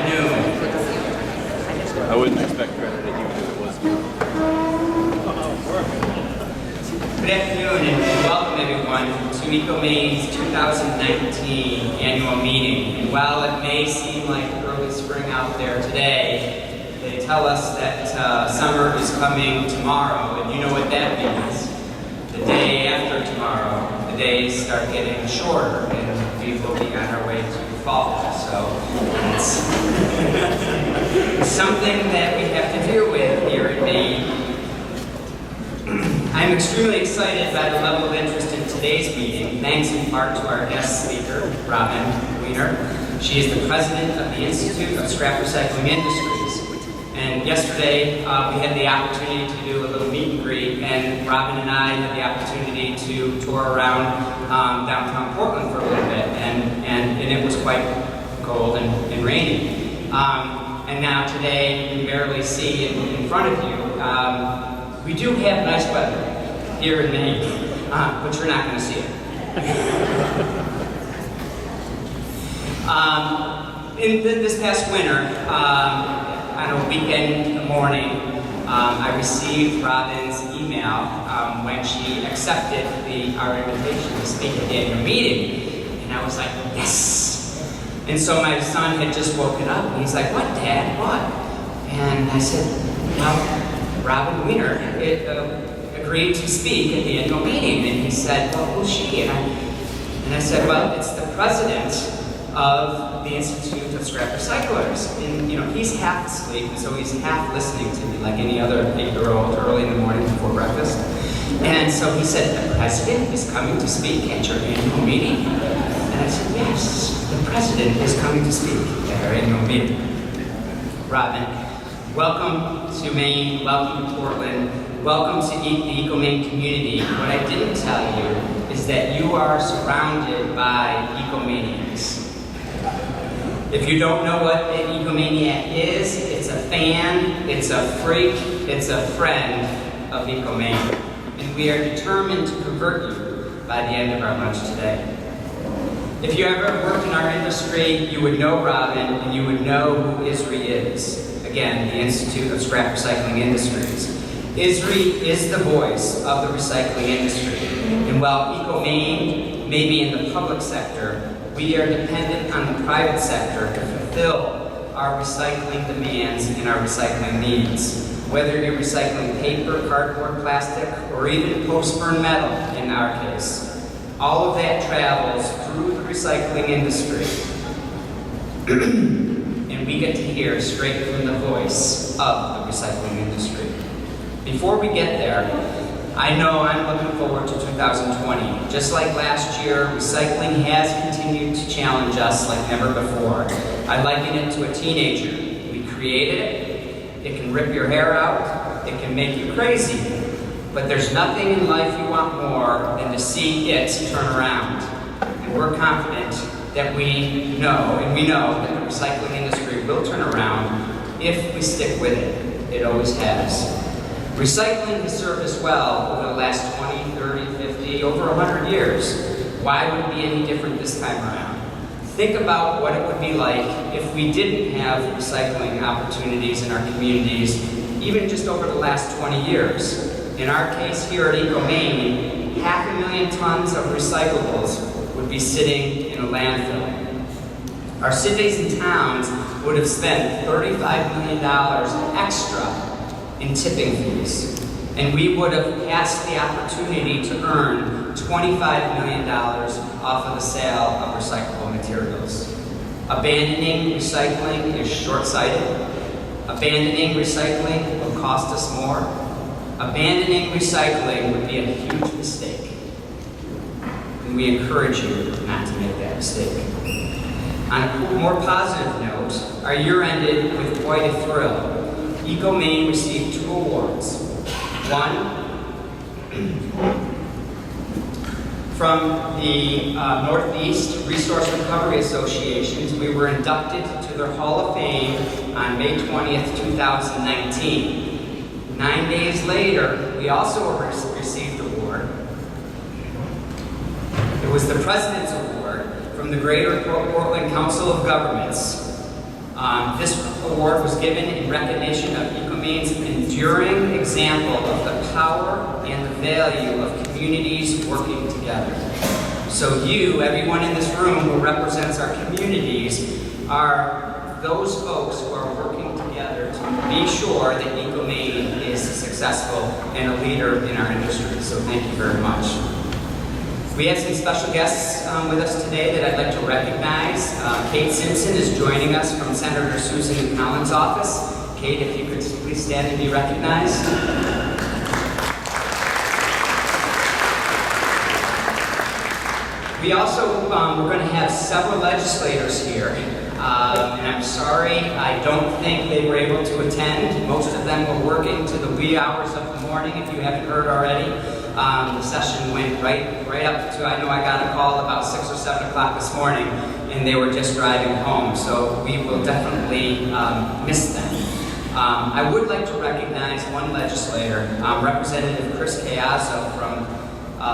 afternoon. I wouldn't expect credit even if it was you. Good afternoon and welcome everyone to ecomaine's 2019 annual meeting. And while it may seem like early spring out there today, they tell us that summer is coming tomorrow, and you know what that means. The day after tomorrow, the days start getting shorter, and we will be on our way to fall. So it's something that we have to deal with here in Maine. I'm extremely excited by the level of interest in today's meeting, thanks in part to our guest speaker, Robin Wiener. She is the president of the Institute of Scrap Recycling Industries. And yesterday, we had the opportunity to do a little meet and greet, and Robin and I had the opportunity to tour around downtown Portland for a little bit, and it was quite cold and rainy. And now today, you can barely see in front of you. We do have nice weather here in Maine, but you're not going to see it. In this past winter, on a weekend morning, I received Robin's email when she accepted our invitation to speak at the annual meeting, and I was like, yes! And so my son had just woken up, and he's like, what, Dad, what? And I said, well, Robin Wiener agreed to speak at the annual meeting, and he said, well, who's she? And I said, well, it's the president of the Institute of Scrap Recyclers. And he's half asleep, so he's half listening to me like any other 8-year-old early in the morning before breakfast. And so he said, the president is coming to speak at your annual meeting? And I said, yes, the president is coming to speak at our annual meeting. Robin, welcome to Maine, welcome to Portland, welcome to the ecomaine community. What I didn't tell you is that you are surrounded by ecomaniacs. If you don't know what an ecomaniac is, it's a fan, it's a freak, it's a friend of ecomaine. And we are determined to convert you by the end of our lunch today. If you ever worked in our industry, you would know Robin and you would know who ISRI is. Again, the Institute of Scrap Recycling Industries. ISRI is the voice of the recycling industry. And while ecomaine may be in the public sector, we are dependent on the private sector to fulfill our recycling demands and our recycling needs. Whether you're recycling paper, cardboard, plastic, or even post-burn metal in our case, all of that travels through the recycling industry. And we get to hear straight from the voice of the recycling industry. Before we get there, I know I'm looking forward to 2020. Just like last year, recycling has continued to challenge us like never before. I liken it to a teenager. We created it, it can rip your hair out, it can make you crazy, but there's nothing in life you want more than to see it turn around. And we're confident that we know that the recycling industry will turn around if we stick with it. It always has. Recycling has served us well over the last 20, 30, 50, over 100 years. Why would it be any different this time around? Think about what it would be like if we didn't have recycling opportunities in our communities, even just over the last 20 years. In our case here at ecomaine, 500,000 tons of recyclables would be sitting in a landfill. Our cities and towns would have spent $35 million extra in tipping fees, and we would have passed the opportunity to earn $25 million off of the sale of recyclable materials. Abandoning recycling is short-sighted. Abandoning recycling will cost us more. Abandoning recycling would be a huge mistake, and we encourage you not to make that mistake. On a more positive note, our year ended with quite a thrill. ecomaine received 2 awards. One from the Northeast Resource Recovery Associations. We were inducted to their Hall of Fame on May 20th, 2019. 9 days later, we also received an award. It was the President's Award from the Greater Portland Council of Governments This award was given in recognition of ecomaine's enduring example of the power and the value of communities working together. So you, everyone in this room who represents our communities, are those folks who are working together to be sure that ecomaine is successful and a leader in our industry. So thank you very much. We have some special guests with us today that I'd like to recognize. Kate Simpson is joining us from Senator Susan Collins' office. Kate, if you could please stand and be recognized. We also, we're going to have several legislators here. And I'm sorry, I don't think they were able to attend. Most of them were working to the wee hours of the morning, if you haven't heard already. The session went right up to, I know I got a call about 6 or 7 o'clock this morning, and they were just driving home, so we will definitely miss them. I would like to recognize one legislator, Representative Chris Caiazzo from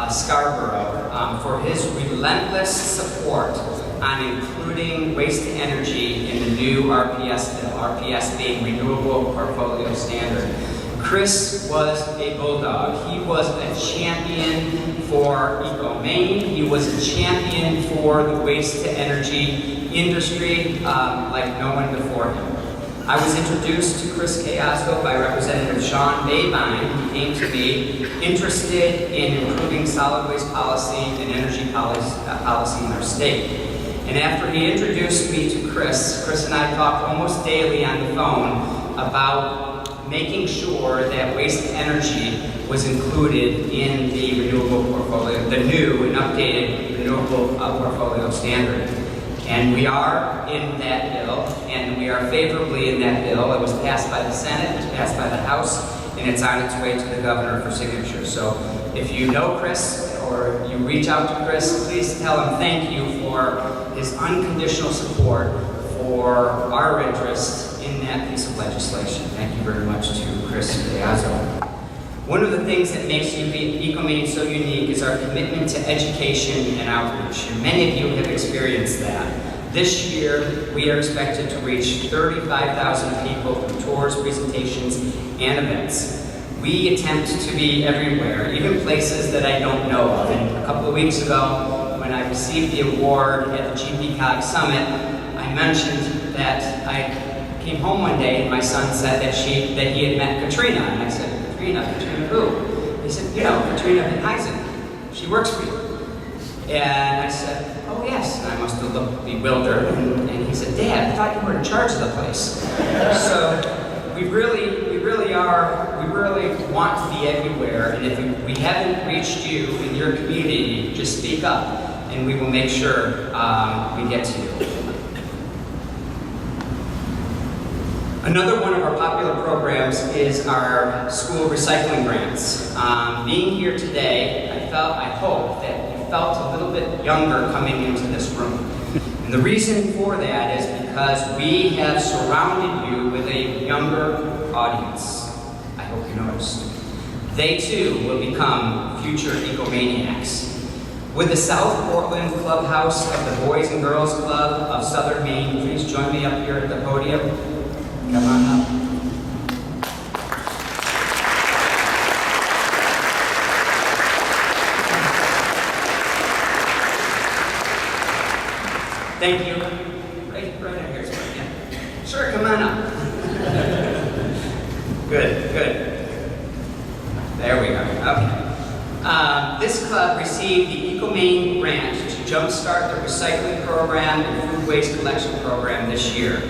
Scarborough, for his relentless support on including waste to energy in the new RPS bill, RPS being Renewable Portfolio Standard. Chris was a bulldog. He was a champion for ecomaine. He was a champion for the waste to energy industry like no one before him. I was introduced to Chris Caiazzo by Representative Sean Babine, who came to me interested in improving solid waste policy and energy policy in our state. And after he introduced me to Chris and I talked almost daily on the phone about making sure that waste energy was included in the renewable portfolio, the new and updated renewable portfolio standard. And we are in that bill, and we are favorably in that bill. It was passed by the Senate, it was passed by the House, and it's on its way to the governor for signature. So if you know Chris or you reach out to Chris, please tell him thank you for his unconditional support for our interest in that piece of legislation. Thank you very much to Chris Caiazzo. One of the things that makes ecomaine so unique is our commitment to education and outreach, and many of you have experienced that. This year, we are expected to reach 35,000 people through tours, presentations, and events. We attempt to be everywhere, even places that I don't know of. And a couple of weeks ago, when I received the award at the GPCOG Summit, I mentioned that I came home one day and my son said that he had met Katrina. And I said, Katrina who? He said, you know, Katrina Van Huysen. She works for you. And I said, oh yes. And I must have looked bewildered. And he said, Dad, I thought you were in charge of the place. So we really want to be everywhere. And if we haven't reached you in your community, just speak up and we will make sure we get to you. Another one of our popular programs is our school recycling grants. Being here today, I hope that you felt a little bit younger coming into this room. And the reason for that is because we have surrounded you with a younger audience. I hope you noticed. They too will become future ecomaniacs. Would the South Portland Clubhouse of the Boys and Girls Club of Southern Maine please join me up here at the podium? Come on up. Thank you. Right in here. Yeah. Sure, come on up. Good. There we go. Okay. This club received the ecomaine grant to jumpstart the recycling program and food waste collection program this year.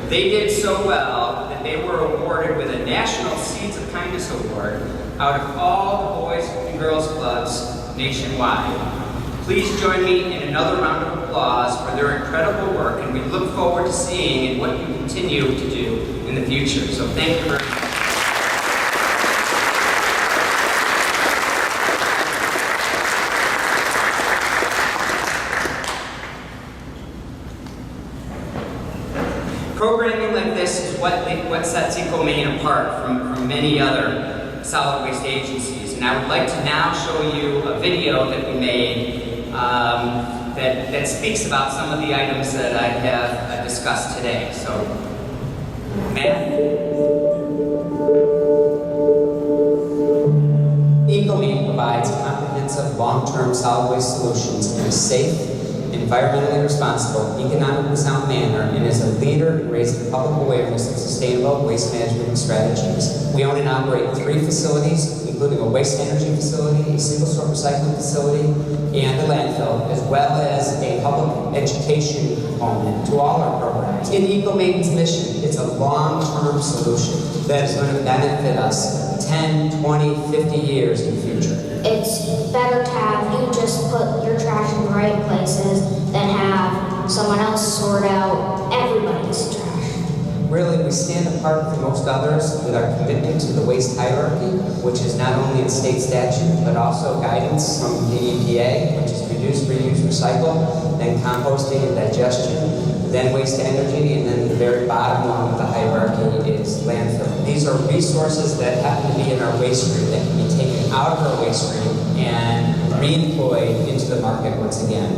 They did so well that they were awarded with a National Seeds of Kindness Award out of all the Boys and Girls Clubs nationwide. Please join me in another round of applause for their incredible work, and we look forward to seeing what you continue to do in the future. So thank you very much. Programming like this is what sets ecomaine apart from many other solid waste agencies. And I would like to now show you a video that we made that speaks about some of the items that I have discussed today. So Matt? ecomaine provides comprehensive long-term solid waste solutions in a safe, environmentally responsible, economically sound manner, and is a leader in raising public awareness of sustainable waste management strategies. We own and operate 3 facilities, including a waste energy facility, a single-store recycling facility, and a landfill, as well as a public education component to all our programs. In ecomaine's mission, it's a long-term solution that is going to benefit us 10, 20, 50 years in the future. It's better to have you just put your trash in the right places than have someone else sort out everybody's trash. Really, we stand apart from most others with our commitment to the waste hierarchy, which is not only in state statute, but also guidance from the EPA, which is reduce, reuse, recycle, then composting and digestion, then waste energy, and then the very bottom one of the hierarchy is landfill. These are resources that happen to be in our waste stream that can be taken out of our waste stream and reemployed into the market once again.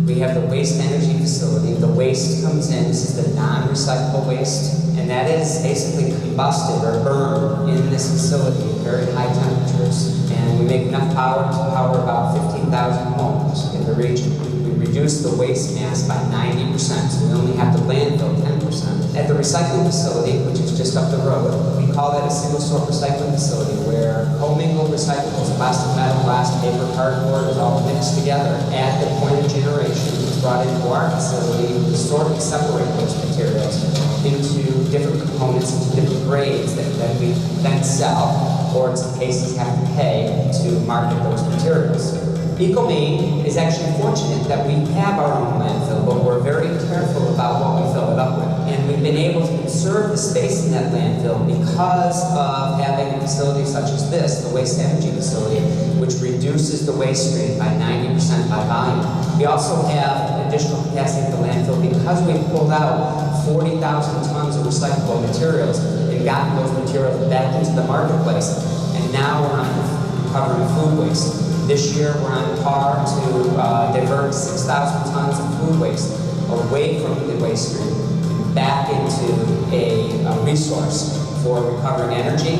We have the waste energy facility. The waste comes in, this is the non-recyclable waste, and that is basically combusted or burned in this facility at very high temperatures. And we make enough power to power about 15,000 homes in the region. We reduce the waste mass by 90%, so we only have to landfill 10%. At the recycling facility, which is just up the road, we call that a single-store recycling facility where commingled recyclables, plastic, metal, glass, paper, cardboard is all mixed together. At the point of generation, it's brought into our facility to sort and separate those materials into different components, into different grades that we then sell, or in some cases have to pay to market those materials. ecomaine is actually fortunate that we have our own landfill, but we're very careful about what we fill it up with. And we've been able to conserve the space in that landfill because of having a facility such as this, the waste energy facility, which reduces the waste stream by 90% by volume. We also have additional capacity at the landfill because we pulled out 40,000 tons of recyclable materials and gotten those materials back into the marketplace. And now we're on recovering food waste. This year, we're on par to divert 6,000 tons of food waste away from the waste stream and back into a resource for recovering energy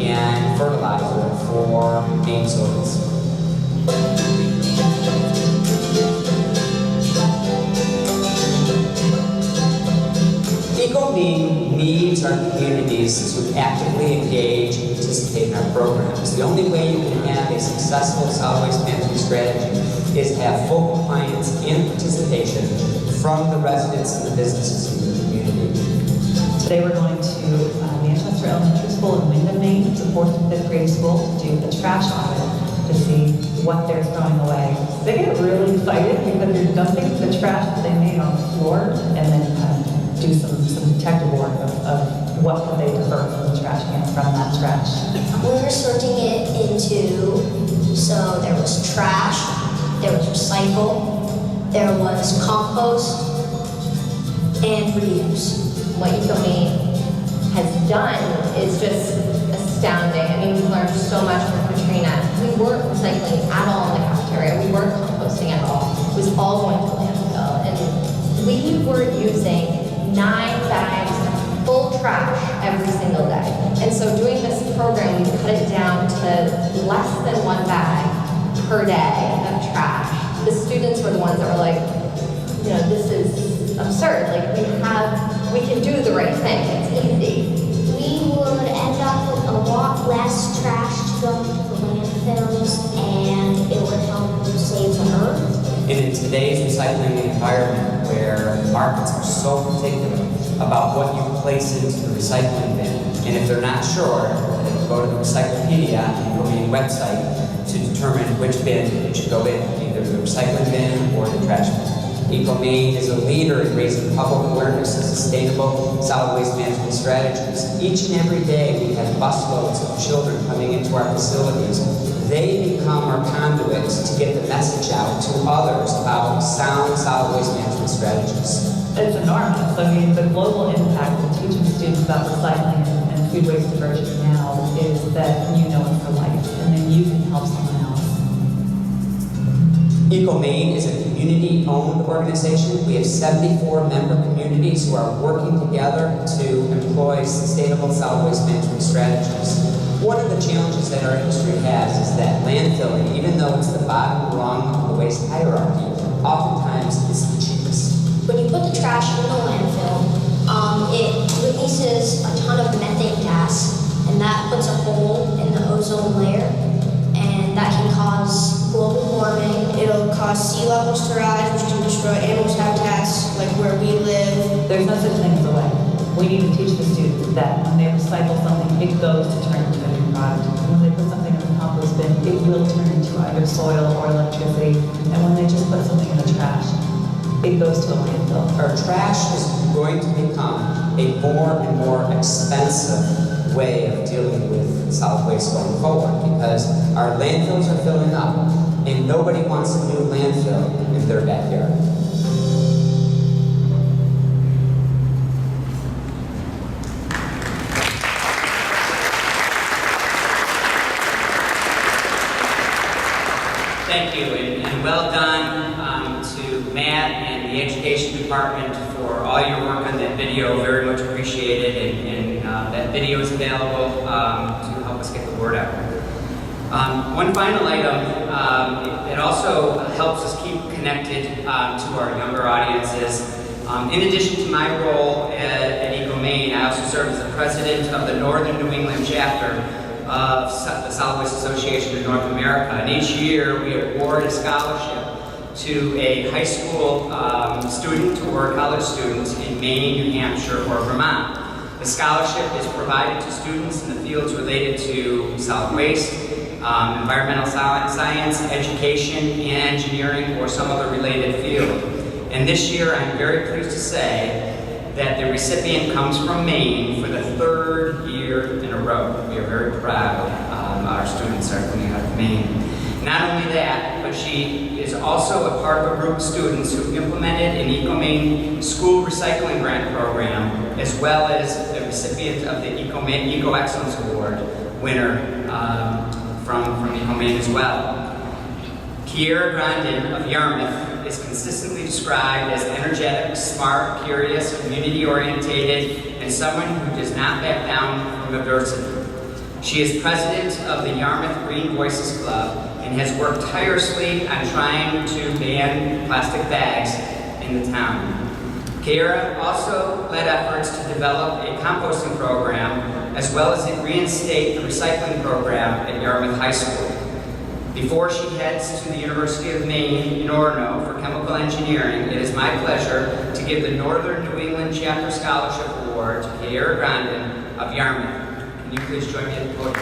and fertilizer for main soils. ecomaine needs our communities to actively engage and participate in our programs. The only way you can have a successful solid waste management strategy is to have full compliance and participation from the residents and the businesses in the community. Today we're going to Manchester Elementary School in Wyndham, Maine, the 4th and 5th grade school, to do a trash audit to see what they're throwing away. They get really excited because they're dumping the trash that they made on the floor and then do some detective work of what can they divert from the trash can from that trash. We were sorting it into, so there was trash, there was recycle, there was compost, and reuse. What ecomaine has done is just astounding. I mean, we've learned so much from Katrina. We weren't recycling at all in the cafeteria. We weren't composting at all. It was all going to landfill. And we were using 9 bags of full trash every single day. And so doing this program, we cut it down to less than 1 bag per day of trash. The students were the ones that were like, you know, this is absurd. Like, we can do the right thing. It's easy. We would end up with a lot less trash to go to the landfills, and it would help save the earth. And in today's recycling environment, where markets are so particular about what you place into the recycling bin, and if they're not sure, they can go to the Recyclopedia and ecomaine website to determine which bin it should go in, either the recycling bin or the trash bin. ecomaine is a leader in raising public awareness of sustainable solid waste management strategies. Each and every day, we have busloads of children coming into our facilities. They become our conduits to get the message out to others about sound solid waste management strategies. It's enormous. I mean, the global impact of teaching students about recycling and food waste diversion now is that you know it for life, and then you can help someone else. ecomaine is a community-owned organization. We have 74 member communities who are working together to employ sustainable solid waste management strategies. One of the challenges that our industry has is that landfilling, even though it's the bottom rung of the waste hierarchy, oftentimes is the cheapest. When you put the trash in the landfill, it releases a ton of methane gas, and that puts a hole in the ozone layer, and that can cause global warming. It'll cause sea levels to rise, which can destroy animals' habitats, like where we live. There's no such thing as a way. We need to teach the students that when they recycle something, it goes to turn into a new product. And when they put something in the compost bin, it will turn into either soil or electricity. And when they just put something in the trash, it goes to a landfill. Our trash is going to become a more and more expensive way of dealing with solid waste going forward because our landfills are filling up and nobody wants a new landfill in their backyard. Thank you, and well done to Matt and the Education Department for all your work on that video. Very much appreciated, and that video is available to help us get the word out. One final item, it also helps us keep connected to our younger audiences. In addition to my role at ecomaine, I also serve as the president of the Northern New England chapter of the Solid Waste Association of North America. And each year we award a scholarship to a high school student or college student in Maine, New Hampshire, or Vermont. The scholarship is provided to students in the fields related to solid waste, environmental science, education, engineering, or some other related field. And this year I'm very pleased to say that the recipient comes from Maine for the third year in a row. We are very proud. Our students are coming out of Maine. Not only that, but she is also a part of a group of students who implemented an ecomaine school recycling grant program, as well as the recipient of the ecomaine Eco Excellence Award winner from ecomaine as well. Kiera Grandin of Yarmouth is consistently described as energetic, smart, curious, community-orientated, and someone who does not back down from adversity. She is president of the Yarmouth Green Voices Club and has worked tirelessly on trying to ban plastic bags in the town. Kiera also led efforts to develop a composting program as well as reinstate the recycling program at Yarmouth High School. Before she heads to the University of Maine in Orono for chemical engineering, it is my pleasure to give the Northern New England Chapter Scholarship Award to Kiera Grandin of Yarmouth. Can you please join me at the podium?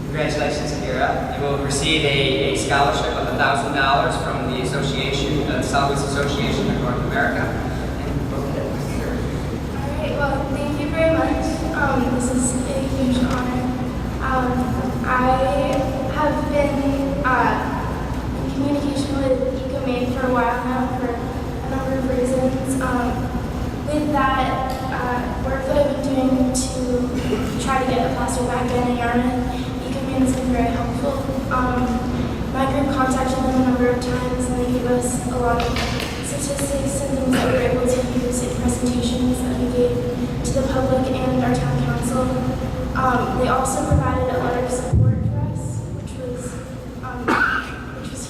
Congratulations, Kiera. You will receive a scholarship of $1,000 from the Association, the Solid Waste Association of North America. All right, well, thank you very much. This is a huge honor. I have been in communication with ecomaine for a while now for a number of reasons. With that work that I've been doing to try to get a plastic bag ban in Yarmouth, ecomaine has been very helpful. My group contacted them a number of times and they gave us a lot of statistics and things that we were able to use in presentations that we gave to the public and our town council. They also provided a letter of support for us, which was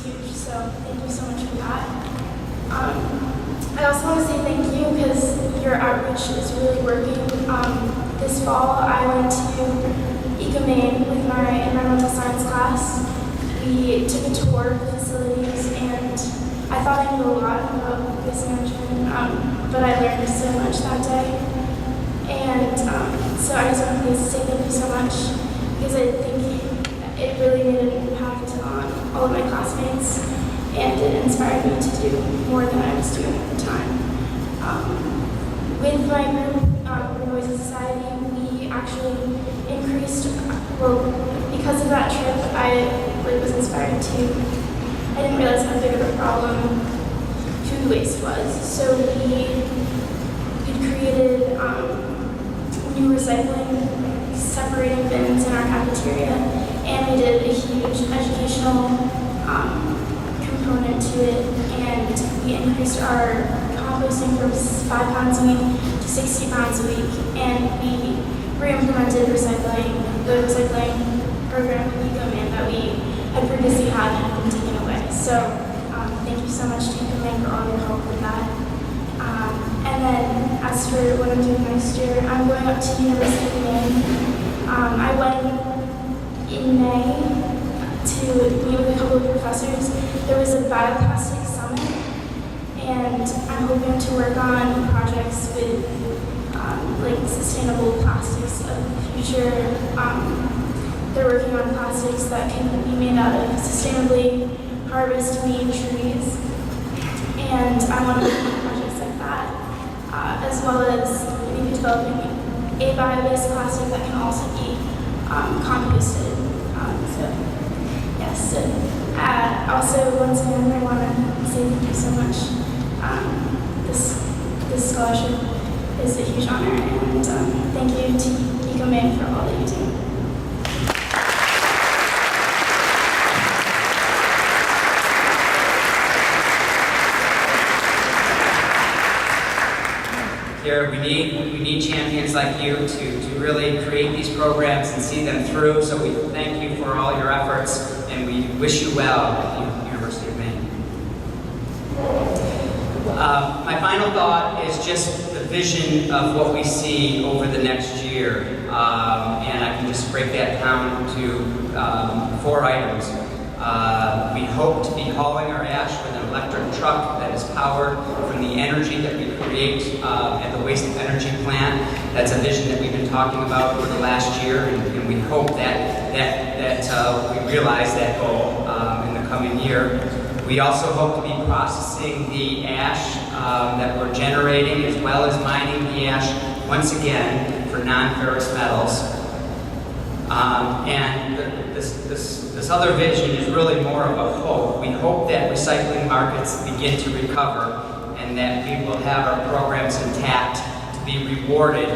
huge, so thank you so much for that. I also want to say thank you because your outreach is really working. This fall I went to ecomaine with my environmental science class. We took a tour of the facilities and I thought I knew a lot about waste management, but I learned so much that day. And so I just want to say thank you so much because I think it really made an impact on all of my classmates and it inspired me to do more than I was doing at the time. With my group, Green Voices Society, we actually increased, because of that trip, I was inspired to, I didn't realize how big of a problem food food waste was. So we created new recycling, separating bins in our cafeteria, and we did a huge educational component to it, and we increased our composting from 5 pounds a week to 60 pounds a week, and we re-implemented the recycling program in ecomaine that we had previously had been taken away. So thank you so much to ecomaine for all your help with that. And then as for what I'm doing next year, I'm going up to University of Maine. I went in May to meet with a couple of professors. There was a bioplastic summit, and I'm hoping to work on projects with like sustainable plastics of the future. They're working on plastics that can be made out of sustainably harvested main trees, and I want to work on projects like that, as well as maybe developing a bio-based plastic that can also be composted. So yes, and also once again I want to say thank you so much. This scholarship is a huge honor, and thank you to ecomaine for all that you do. Here, we need champions like you to really create these programs and see them through. So we thank you for all your efforts, and we wish you well at the University of Maine. My final thought is just the vision of what we see over the next year, and I can just break that down to 4 items. We hope to be hauling our ash with an electric truck that is powered from the energy that we create at the waste energy plant. That's a vision that we've been talking about over the last year, and we hope that we realize that goal in the coming year. We also hope to be processing the ash that we're generating, as well as mining the ash once again for non-ferrous metals. And this other vision is really more of a hope. We hope that recycling markets begin to recover, and that we will have our programs intact to be rewarded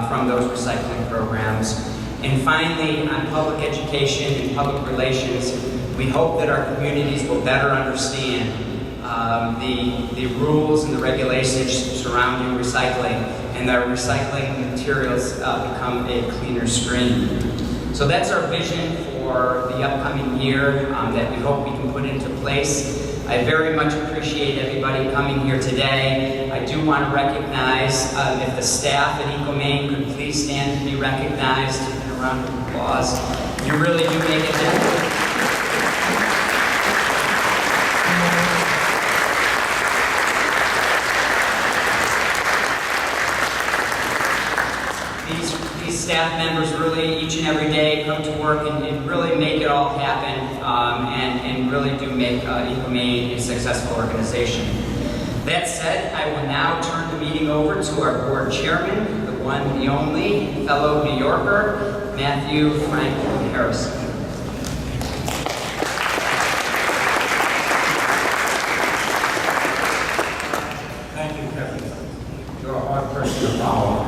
from those recycling programs. And finally, on public education and public relations, we hope that our communities will better understand the rules and the regulations surrounding recycling, and that recycling materials become a cleaner stream. So that's our vision for the upcoming year that we hope we can put into place. I very much appreciate everybody coming here today. I do want to recognize, if the staff at ecomaine could please stand to be recognized, and a round of applause. You really do make a difference. These staff members really, each and every day, come to work and really make it all happen, and really do make ecomaine a successful organization. That said, I will now turn the meeting over to our board chairman, the one, the only, fellow New Yorker, Matthew Frank Harrison. Thank you, Kevin. You're a hard person to follow,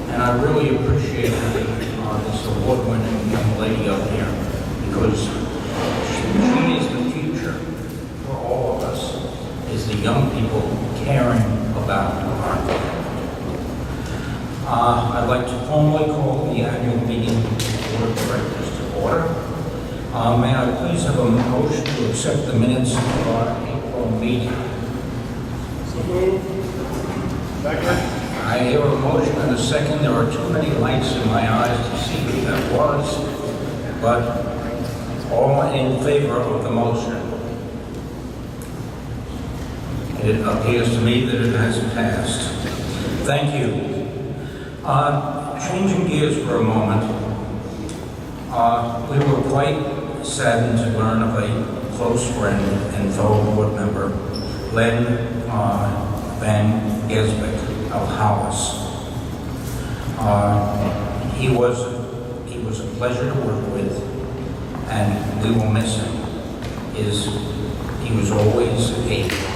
and I really appreciate this award-winning young lady up here, because she is the future for all of us, is the young people caring about our environment. I'd like to formally call the annual meeting of the Board of Directors to order. May I please have a motion to accept the minutes of our April meeting? Second. I hear a motion and a second. There are too many lights in my eyes to see who that was, but all in favor of the motion. It appears to me that it has passed. Thank you. Changing gears for a moment, we were quite saddened to learn of a close friend and fellow board member, Len Van Gesbeck of Hollis. He was a pleasure to work with, and we will miss him. He was always a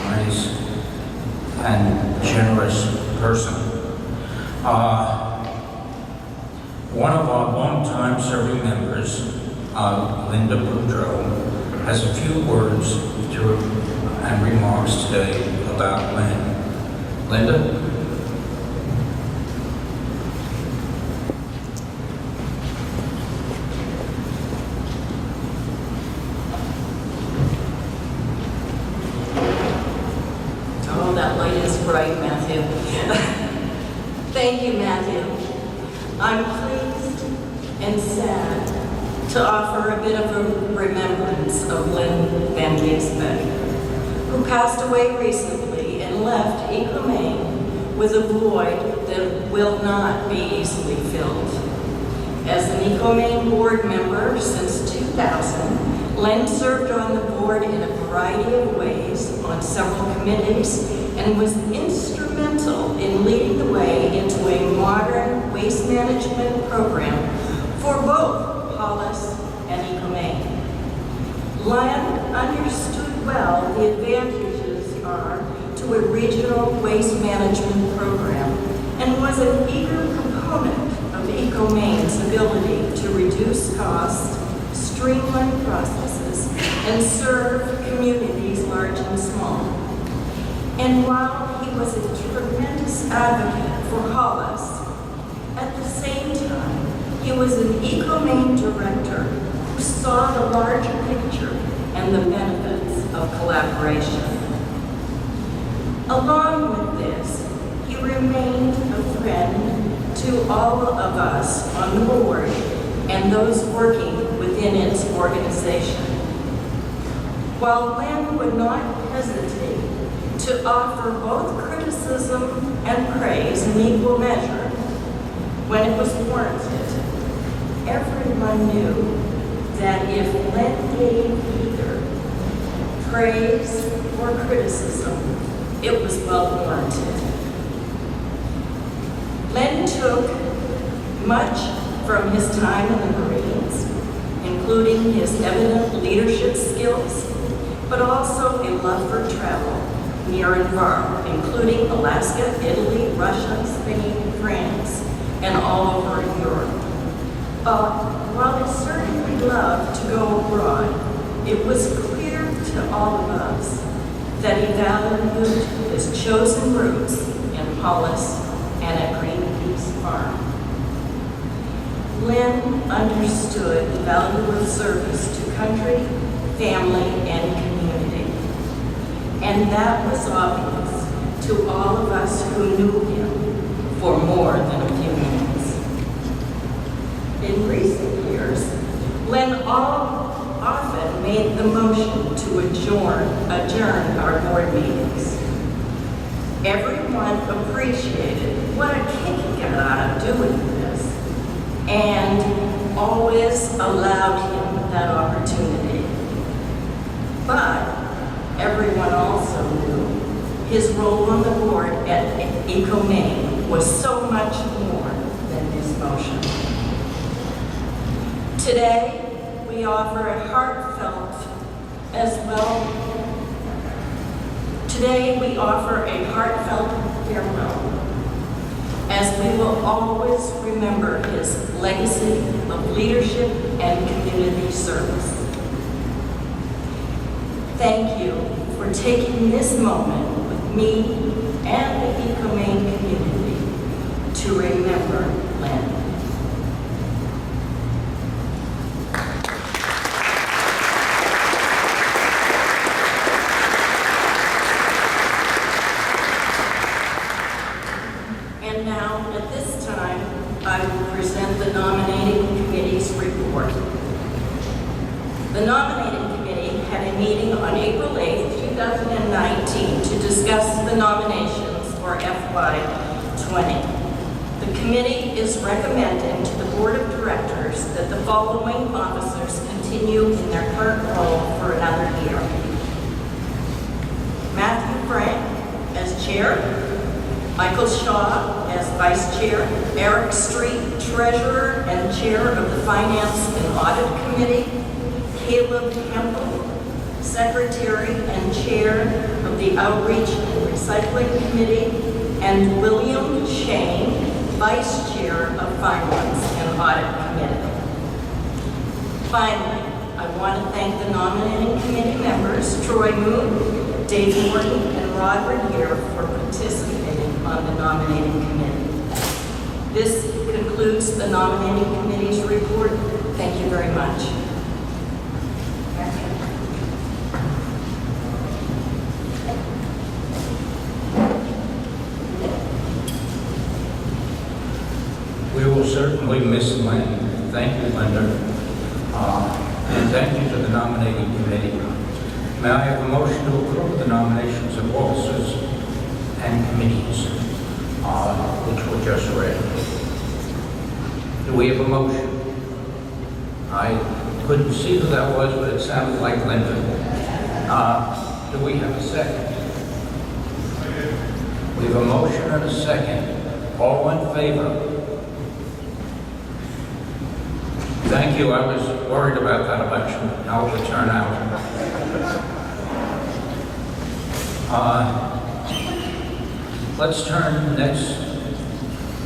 wise and generous person. One of our longtime serving members, Linda Boudreau, has a few words and remarks today about Lynn. Linda? Oh, that light is bright, Matthew. Thank you, Matthew. I'm pleased and sad to offer a bit of a remembrance of Lynn Van Geesbeck, who passed away recently and left ecomaine with a void that will not be easily filled. As an ecomaine board member since 2000, Lynn served on the board in a variety of ways on several committees and was instrumental in leading the way into a modern waste management program for both Hollis and ecomaine. Lynn understood well the advantages are to a regional waste management program and was an eager component of ecomaine's ability to reduce costs, streamline processes, and serve communities large and small. And while he was a tremendous advocate for Hollis, at the same time, he was an ecomaine director who saw the larger picture and the benefits of collaboration. Along with this, he remained a friend to all of us on the board and those working within its organization. While Lynn would not hesitate to offer both criticism and praise in equal measure when it was warranted, everyone knew that if Lynn gave either praise or criticism, it was well warranted. Lynn took much from his time in the Marines, including his evident leadership skills, but also a love for travel near and far, including Alaska, Italy, Russia, Spain, France, and all over Europe. While he certainly loved to go abroad, it was clear to all of us that he valued his chosen roots in Hollis and at Greenpeace Farm. Lynn understood the value of service to country, family, and community. And that was obvious to all of us who knew him for more than a few minutes. In recent years, Lynn often made the motion to adjourn our board meetings. Everyone appreciated what a kick he got out of doing this and always allowed him that opportunity. But everyone also knew his role on the board at ecomaine was so much more than his motion. Today, we offer a heartfelt farewell, as we will always remember his legacy of leadership and community service. Thank you for taking this moment with me and the ecomaine community to remember Lynn. And now, at this time, I will present the nominating committee's report. The nominating committee had a meeting on April 8th, 2019 to discuss the nominations for FY20. The committee is recommending to the Board of Directors that the following officers continue in their current role for another year. Matthew Frank as chair, Michael Shaw as vice chair, Eric Street, treasurer and chair of the Finance and Audit Committee, Caleb Hempel, secretary and chair of the Outreach and Recycling Committee, and William Shane, Vice Chair of Finance and Audit Committee. Finally, I want to thank the nominating committee members, Troy Moon, Dave Morton, and Rod Renier, for participating on the nominating committee. This concludes the nominating committee's report. Thank you very much. We will certainly miss Lynn. Thank you, Linda. And thank you to the nominating committee. May I have a motion to approve the nominations of officers and committees, which were just read? Do we have a motion? I couldn't see who that was, but it sounded like Linda. Do we have a second? We have a motion and a second. All in favor? Thank you. I was worried about that election, how it would turn out. Let's turn next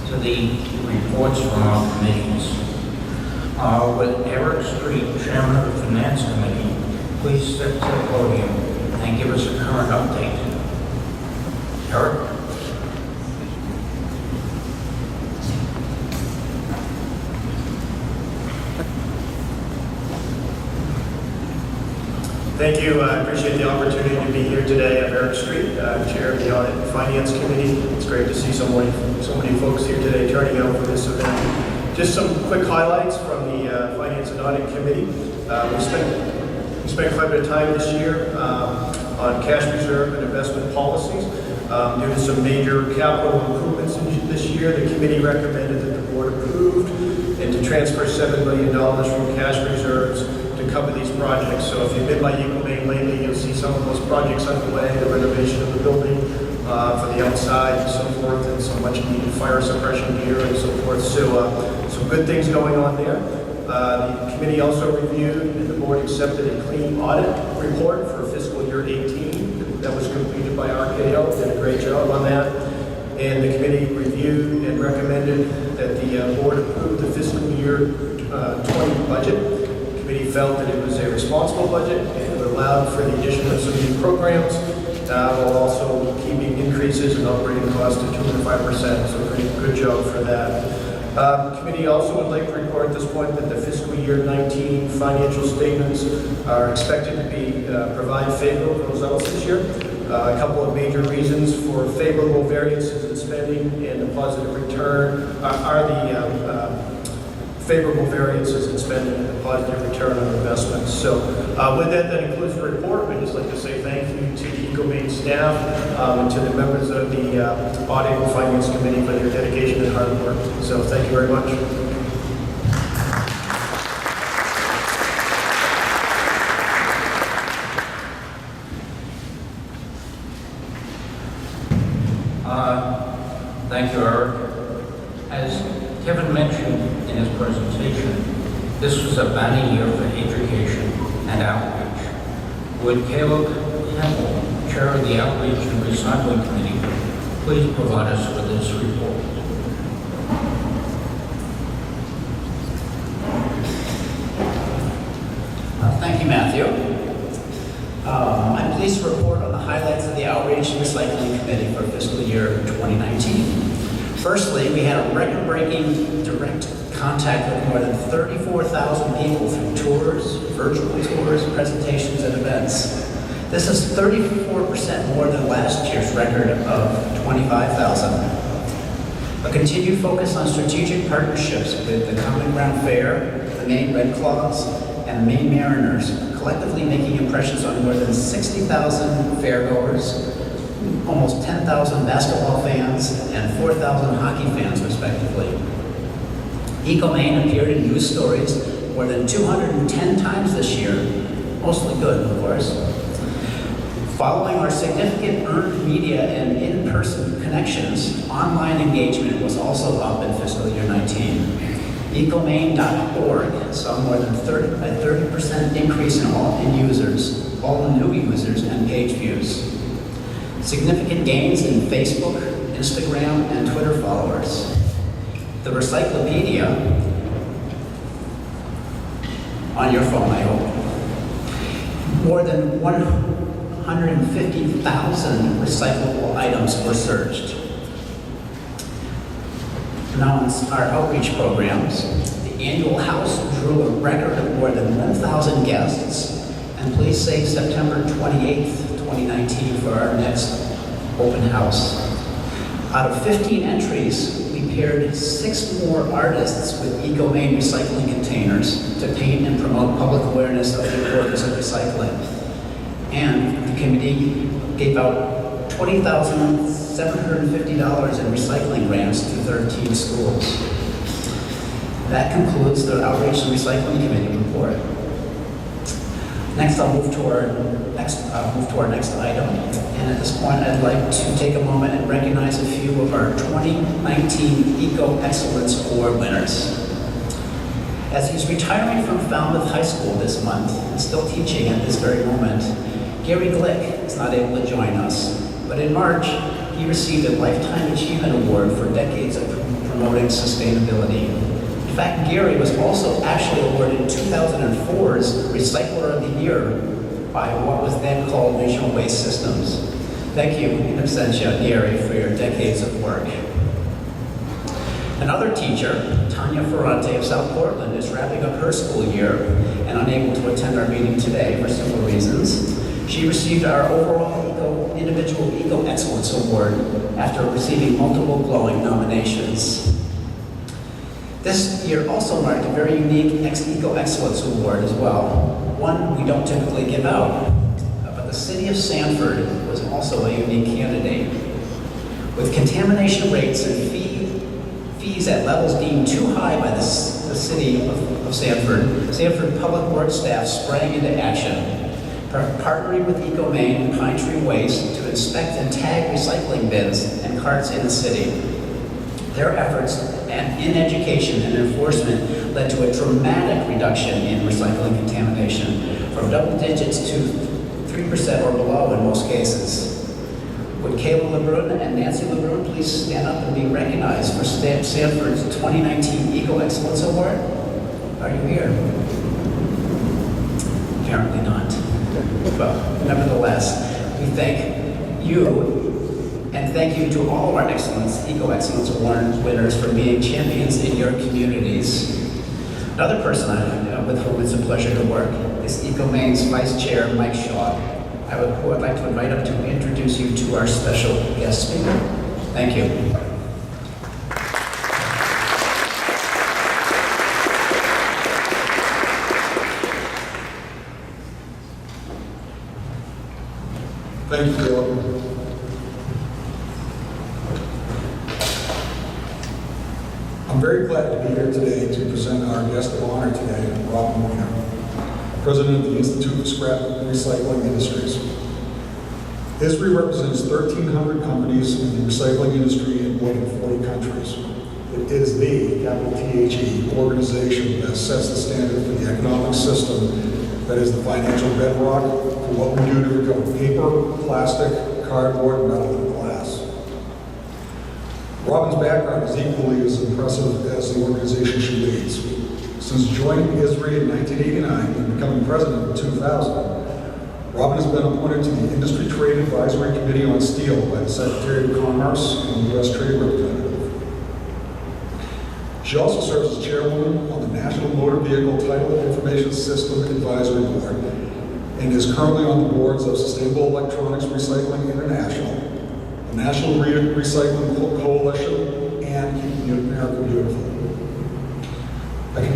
to the reports from our committees. With Eric Street, Chairman of the Finance Committee, please step to the podium and give us a current update. Eric? Thank you. I appreciate the opportunity to be here today. I'm Eric Street, Chair of the Audit and Finance Committee. It's great to see so many folks here today turning out for this event. Just some quick highlights from the Finance and Audit Committee. We spent quite a bit of time this year on cash reserve and investment policies. Due to some major capital improvements this year, the committee recommended that the board approved and to transfer $7 million from cash reserves to cover these projects. So if you've been by ecomaine lately, you'll see some of those projects underway, the renovation of the building for the outside and so forth, and some much needed fire suppression gear and so forth. So some good things going on there. The committee also reviewed and the board accepted a clean audit report for fiscal year 18 that was completed by RKO. Did a great job on that. And the committee reviewed and recommended that the board approve the fiscal year 20 budget. The committee felt that it was a responsible budget and it allowed for the addition of some new programs while also keeping increases in operating costs to 2.5%. So pretty good job for that. The committee also would like to report at this point that the fiscal year 19 financial statements are expected to provide favorable results this year. A couple of major reasons for favorable variances in spending and the positive return are the favorable variances in spending and the positive return on investments. So with that includes the report. We'd just like to say thank you to the ecomaine staff and to the members of the Audit and Finance Committee for their dedication and hard work. So thank you very much. Thank you, Eric. As Kevin mentioned in his presentation, this was a banner year for education and outreach. Would Caleb Hempel, Chair of the Outreach and Recycling Committee, please provide us with this report? Thank you, Matthew. I'm pleased to report on the highlights of the Outreach and Recycling Committee for fiscal year 2019. Firstly, we had a record-breaking direct contact with more than 34,000 people through tours, virtual tours, presentations, and events. This is 34% more than last year's record of 25,000. A continued focus on strategic partnerships with the Common Ground Fair, the Maine Red Claws, and the Maine Mariners, collectively making impressions on more than 60,000 fairgoers, almost 10,000 basketball fans, and 4,000 hockey fans, respectively. ecomaine appeared in news stories more than 210 times this year, mostly good, of course. Following our significant earned media and in-person connections, online engagement was also up in fiscal year 19. ecomaine.org saw more than 30% increase in all new users and page views. Significant gains in Facebook, Instagram, and Twitter followers. The Recyclopedia, on your phone, I hope. More than 150,000 recyclable items were searched. Now on our outreach programs, the annual house drew a record of more than 1,000 guests, and please save September 28th, 2019 for our next open house. Out of 15 entries, we paired 6 more artists with ecomaine recycling containers to paint and promote public awareness of the importance of recycling. And the committee gave out $20,750 in recycling grants to 13 schools. That concludes the Outreach and Recycling Committee report. Next, I'll move to our next item. And at this point, I'd like to take a moment and recognize a few of our 2019 Eco Excellence Award winners. As he's retiring from Falmouth High School this month and still teaching at this very moment, Gary Glick is not able to join us. But in March, he received a Lifetime Achievement Award for decades of promoting sustainability. In fact, Gary was also actually awarded 2004's Recycler of the Year by what was then called Regional Waste Systems. Thank you, in absentia, Gary, for your decades of work. Another teacher, Tanya Ferrante of South Portland, is wrapping up her school year and unable to attend our meeting today for several reasons. She received our overall Individual Eco Excellence Award after receiving multiple glowing nominations. This year also marked a very unique Eco Excellence Award as well, one we don't typically give out. But the city of Sanford was also a unique candidate. With contamination rates and fees at levels deemed too high by the city of Sanford, Sanford Public Works staff sprang into action, partnering with ecomaine and Pine Tree Waste to inspect and tag recycling bins and carts in the city. Their efforts in education and enforcement led to a dramatic reduction in recycling contamination, from double digits to 3% or below in most cases. Would Kayla LeBrun and Nancy LeBrun please stand up and be recognized for Sanford's 2019 Eco Excellence Award? Are you here? Apparently not. But nevertheless, we thank you, and thank you to all of our Eco Excellence Award winners for being champions in your communities. Another person with whom it's a pleasure to work is EcoMaine's Vice Chair, Mike Shaw. I would like to invite him to introduce you to our special guest speaker. Thank you. Thank you, Caleb. I'm very glad to be here today to present our guest of honor today, Robin Wiener, President of the Institute of Scrap and Recycling Industries. ISRI represents 1,300 companies in the recycling industry in more than 40 countries. It is the, capital THE, organization that sets the standard for the economic system that is the financial bedrock for what we do to recover paper, plastic, cardboard, metal, and glass. Robin's background is equally as impressive as the organization she leads. Since joining ISRI in 1989 and becoming president in 2000, Robin has been appointed to the Industry Trade Advisory Committee on Steel by the Secretary of Commerce and the U.S. Trade Representative. She also serves as chairwoman on the National Motor Vehicle Title Information System Advisory Board and is currently on the boards of Sustainable Electronics Recycling International, the National Recycling Coalition, and Keep America Beautiful. I can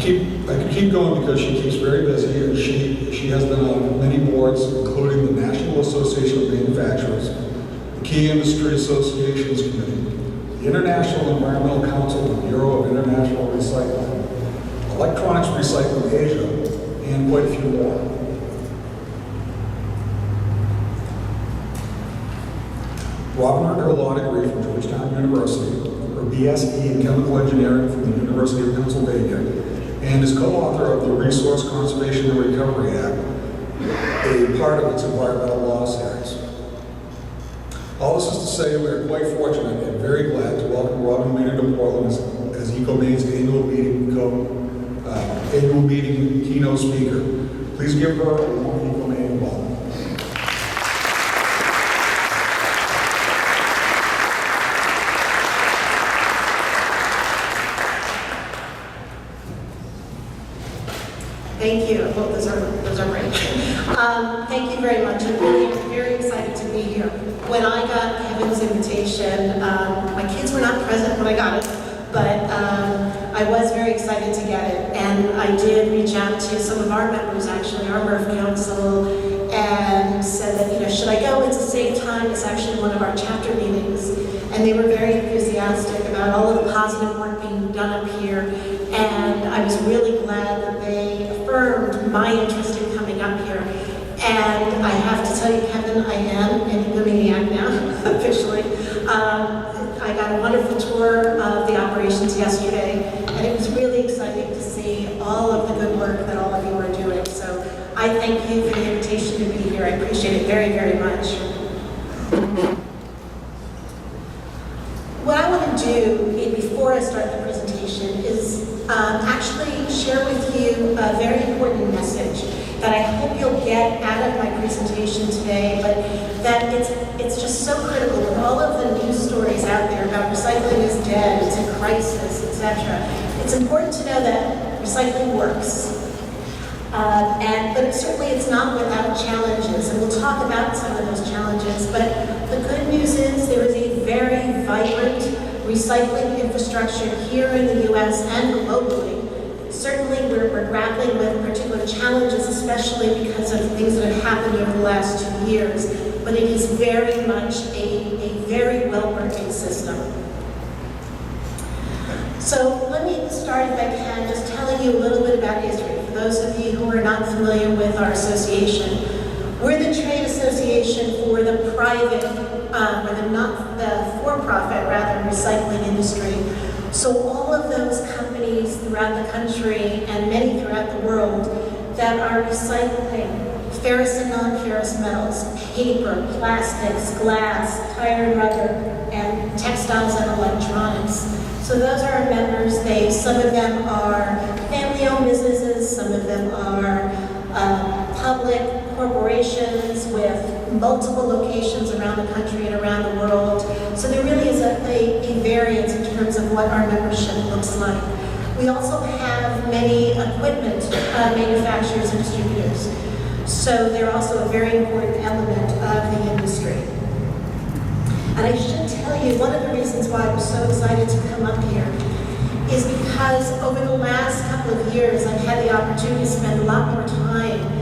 keep going because she keeps very busy, and she has been on many boards, including the National Association of Manufacturers, the Key Industry Associations Committee, the International Environmental Council, the Bureau of International Recycling, Electronics Recycling Asia, and quite a few more. Robin earned her law degree from Georgetown University, her BSE in Chemical Engineering from the University of Pennsylvania, and is co-author of the Resource Conservation and Recovery Act, a part of its environmental law series. All this is to say we're quite fortunate and very glad to welcome Robin Wiener to Portland as EcoMaine's annual meeting keynote speaker. Please give her a warm EcoMaine welcome. Thank you. Well, those are great. Thank you very much. I'm really very excited to be here. When I got Kevin's invitation, my kids were not present when I got it, but I was very excited to get it. And I did reach out to some of our members, actually, our MERF Council, and said that, should I go? It's the same time as actually one of our chapter meetings. And they were very enthusiastic about all of the positive work being done up here. And I was really glad that they affirmed my interest in coming up here. And I have to tell you, Kevin, I am an egomaniac now, officially. I got a wonderful tour of the operations yesterday, and it was really exciting to see all of the good work that all of you are doing. So I thank you for the invitation to be here. I appreciate it very, very much. What I want to do before I start the presentation is actually share with you a very important message that I hope you'll get out of my presentation today, but that it's just so critical with all of the news stories out there about recycling is dead, it's a crisis, etc. It's important to know that recycling works. But certainly it's not without challenges, and we'll talk about some of those challenges. But the good news is there is a very vibrant recycling infrastructure here in the U.S. and globally. Certainly we're grappling with particular challenges, especially because of things that have happened over the last 2 years, but it is very much a very well-working system. So let me start, if I can, just telling you a little bit about ISRI. For those of you who are not familiar with our association, we're the trade association for the private, or the for-profit, rather, recycling industry. So all of those companies throughout the country and many throughout the world that are recycling ferrous and non-ferrous metals, paper, plastics, glass, tire and rubber, and textiles and electronics. So those are our members. Some of them are family-owned businesses, some of them are public corporations with multiple locations around the country and around the world. So there really is a variance in terms of what our membership looks like. We also have many equipment manufacturers and distributors. So they're also a very important element of the industry. And I should tell you, one of the reasons why I was so excited to come up here is because over the last couple of years, I've had the opportunity to spend a lot more time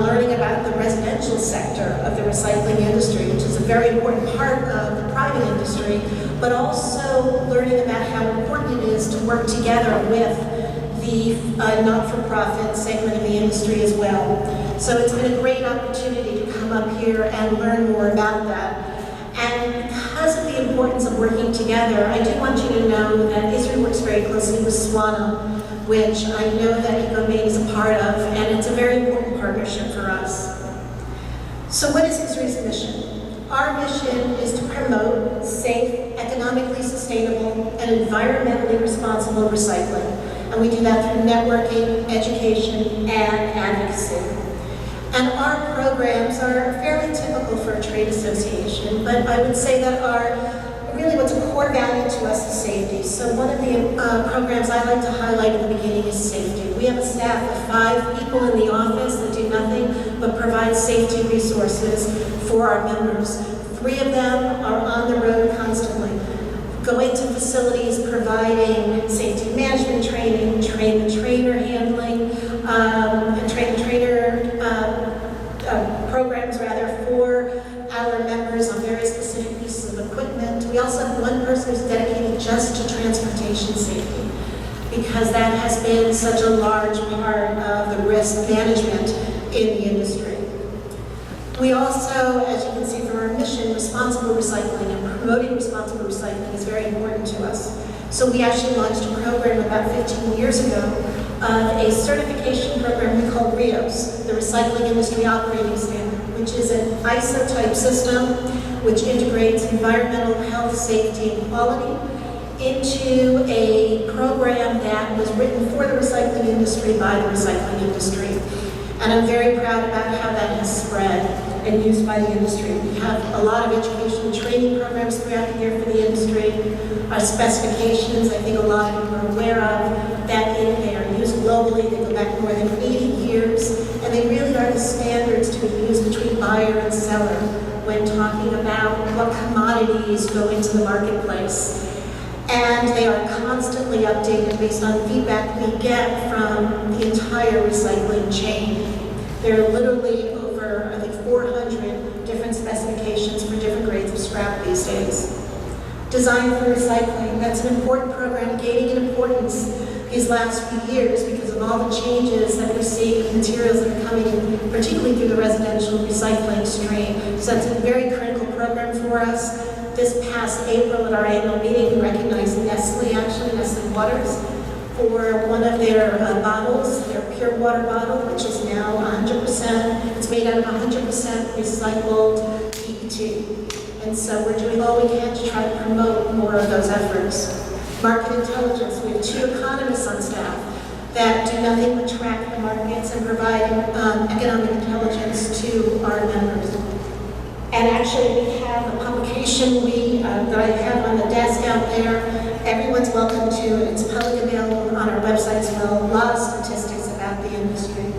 learning about the residential sector of the recycling industry, which is a very important part of the private industry, but also learning about how important it is to work together with the not-for-profit segment of the industry as well. So it's been a great opportunity to come up here and learn more about that. And because of the importance of working together, I do want you to know that ISRI works very closely with SWANA, which I know that EcoMaine is a part of, and it's a very important partnership for us. So what is ISRI's mission? Our mission is to promote safe, economically sustainable, and environmentally responsible recycling. And we do that through networking, education, and advocacy. And our programs are fairly typical for a trade association, but I would say that really what's a core value to us is safety. So one of the programs I like to highlight at the beginning is safety. We have a staff of 5 people in the office that do nothing but provide safety resources for our members. 3 of them are on the road constantly, going to facilities, providing safety management training, train-the-trainer handling, and train-the-trainer programs, rather, for our members on very specific pieces of equipment. We also have 1 person who's dedicated just to transportation safety, because that has been such a large part of the risk management in the industry. We also, as you can see from our mission, responsible recycling and promoting responsible recycling is very important to us. So we actually launched a program about 15 years ago, a certification program we call RIOS, the Recycling Industry Operating Standard, which is an ISO type system which integrates environmental health, safety, and quality into a program that was written for the recycling industry by the recycling industry. And I'm very proud about how that has spread and used by the industry. We have a lot of education and training programs throughout the year for the industry. Our specifications, I think a lot of you are aware of, that they are used globally. They go back more than 80 years, and they really are the standards to be used between buyer and seller when talking about what commodities go into the marketplace. And they are constantly updated based on feedback we get from the entire recycling chain. There are literally over, I think, 400 different specifications for different grades of scrap these days. Design for recycling, that's an important program gaining in importance these last few years because of all the changes that we're seeing of materials that are coming in, particularly through the residential recycling stream. So that's a very critical program for us. This past April at our annual meeting, we recognized Nestle Waters, for one of their bottles, their pure water bottle, which is now 100%, it's made out of 100% recycled PET. And so we're doing all we can to try to promote more of those efforts. Market intelligence, we have 2 economists on staff that do nothing but track the markets and provide economic intelligence to our members. And actually, we have a publication that I have on the desk out there. Everyone's welcome to it. It's publicly available on our website as well. A lot of statistics about the industry.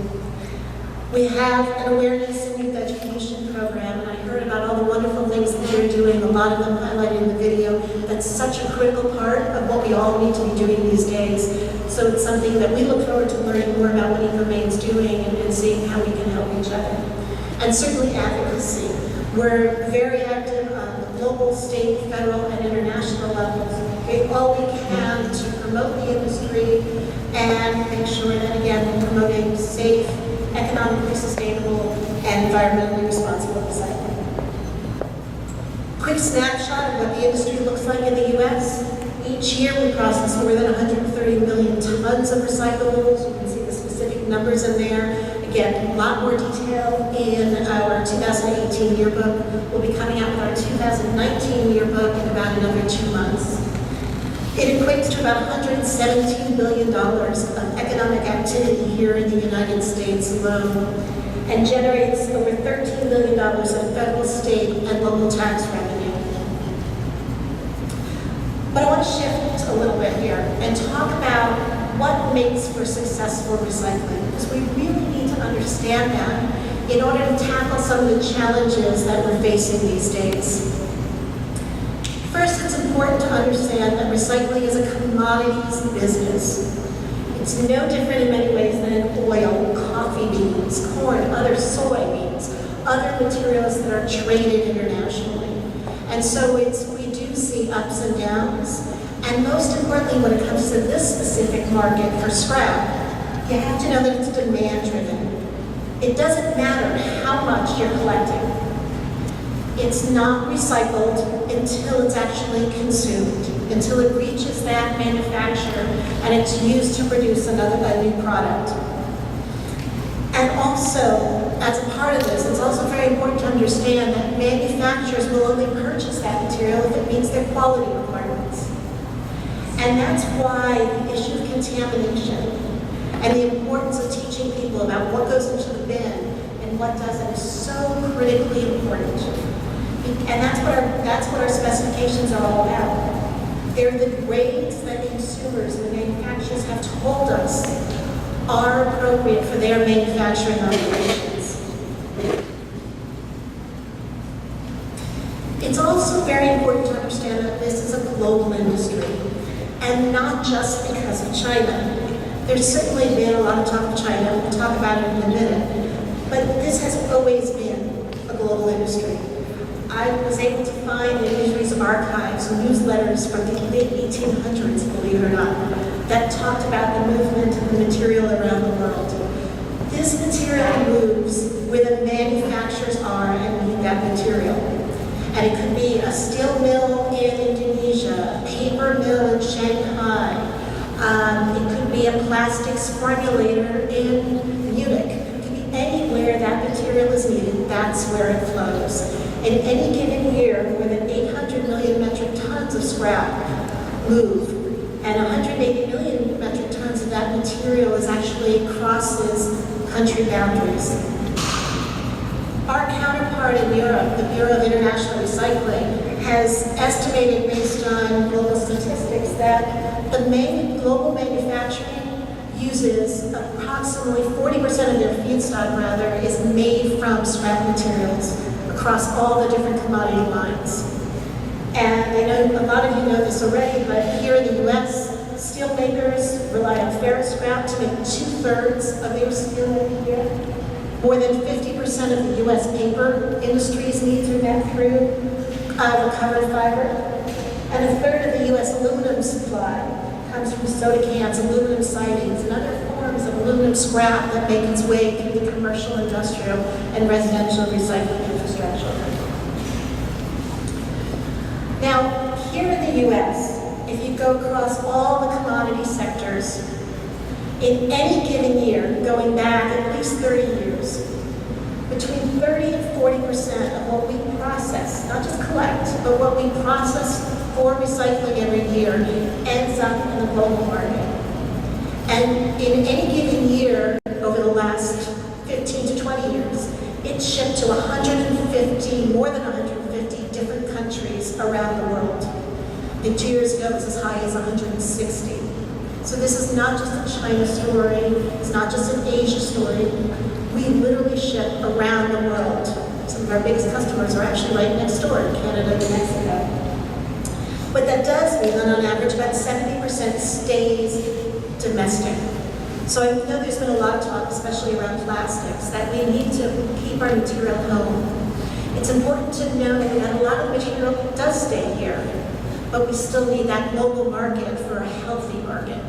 We have an awareness and youth education program, and I heard about all the wonderful things that you're doing, a lot of them highlighted in the video. That's such a critical part of what we all need to be doing these days. So it's something that we look forward to learning more about what ecomaine is doing and seeing how we can help each other. And certainly advocacy. We're very active on the global, state, federal, and international levels. We do all we can to promote the industry and make sure that, again, we're promoting safe, economically sustainable, and environmentally responsible recycling. Quick snapshot of what the industry looks like in the U.S. Each year we process more than 130 million tons of recyclables. You can see the specific numbers in there. Again, a lot more detail in our 2018 yearbook. We'll be coming out with our 2019 yearbook in about another 2 months. It equates to about $117 billion of economic activity here in the United States alone, and generates over $13 billion of federal, state, and local tax revenue. But I want to shift a little bit here and talk about what makes for successful recycling, because we really need to understand that in order to tackle some of the challenges that we're facing these days. First, it's important to understand that recycling is a commodities business. It's no different in many ways than oil, coffee beans, corn, other soybeans, other materials that are traded internationally. And so we do see ups and downs. And most importantly, when it comes to this specific market for scrap, you have to know that it's demand-driven. It doesn't matter how much you're collecting. It's not recycled until it's actually consumed, until it reaches that manufacturer and it's used to produce a new product. And also, as a part of this, it's also very important to understand that manufacturers will only purchase that material if it meets their quality requirements. And that's why the issue of contamination and the importance of teaching people about what goes into the bin and what doesn't is so critically important. And that's what our specifications are all about. They're the grades that consumers and the manufacturers have told us are appropriate for their manufacturing operations. It's also very important to understand that this is a global industry, and not just because of China. There's certainly been a lot of talk of China, we'll talk about it in a minute, but this has always been a global industry. I was able to find in ISRI's archives newsletters from the late 1800s, believe it or not, that talked about the movement of the material around the world. This material moves where the manufacturers are and need that material. And it could be a steel mill in Indonesia, a paper mill in Shanghai. It could be a plastics formulator in Munich. It could be anywhere that material is needed, that's where it flows. In any given year, more than 800 million metric tons of scrap move, and 180 million metric tons of that material is actually crosses country boundaries. Our counterpart in Europe, the Bureau of International Recycling, has estimated based on global statistics that the global manufacturing uses approximately 40% of their feedstock, is made from scrap materials across all the different commodity lines. And I know a lot of you know this already, but here in the US, steel makers rely on ferrous scrap to make 2/3 of their steel every year. More than 50% of the US paper industries need through recovered fiber. And 1/3 of the US aluminum supply comes from soda cans, aluminum sidings, and other forms of aluminum scrap that make its way through the commercial, industrial, and residential recycling infrastructure. Now, here in the US, if you go across all the commodity sectors, in any given year, going back at least 30 years, between 30 and 40% of what we process, not just collect, but what we process for recycling every year ends up in the global market. And in any given year, over the last 15 to 20 years, it's shipped to more than 150 different countries around the world. I think 2 years ago it was as high as 160. So this is not just a China story, it's not just an Asia story. We literally ship around the world. Some of our biggest customers are actually right next door in Canada and Mexico. What that does mean that on average about 70% stays domestic. So I know there's been a lot of talk, especially around plastics, that we need to keep our material home. It's important to know that a lot of material does stay here, but we still need that global market for a healthy market.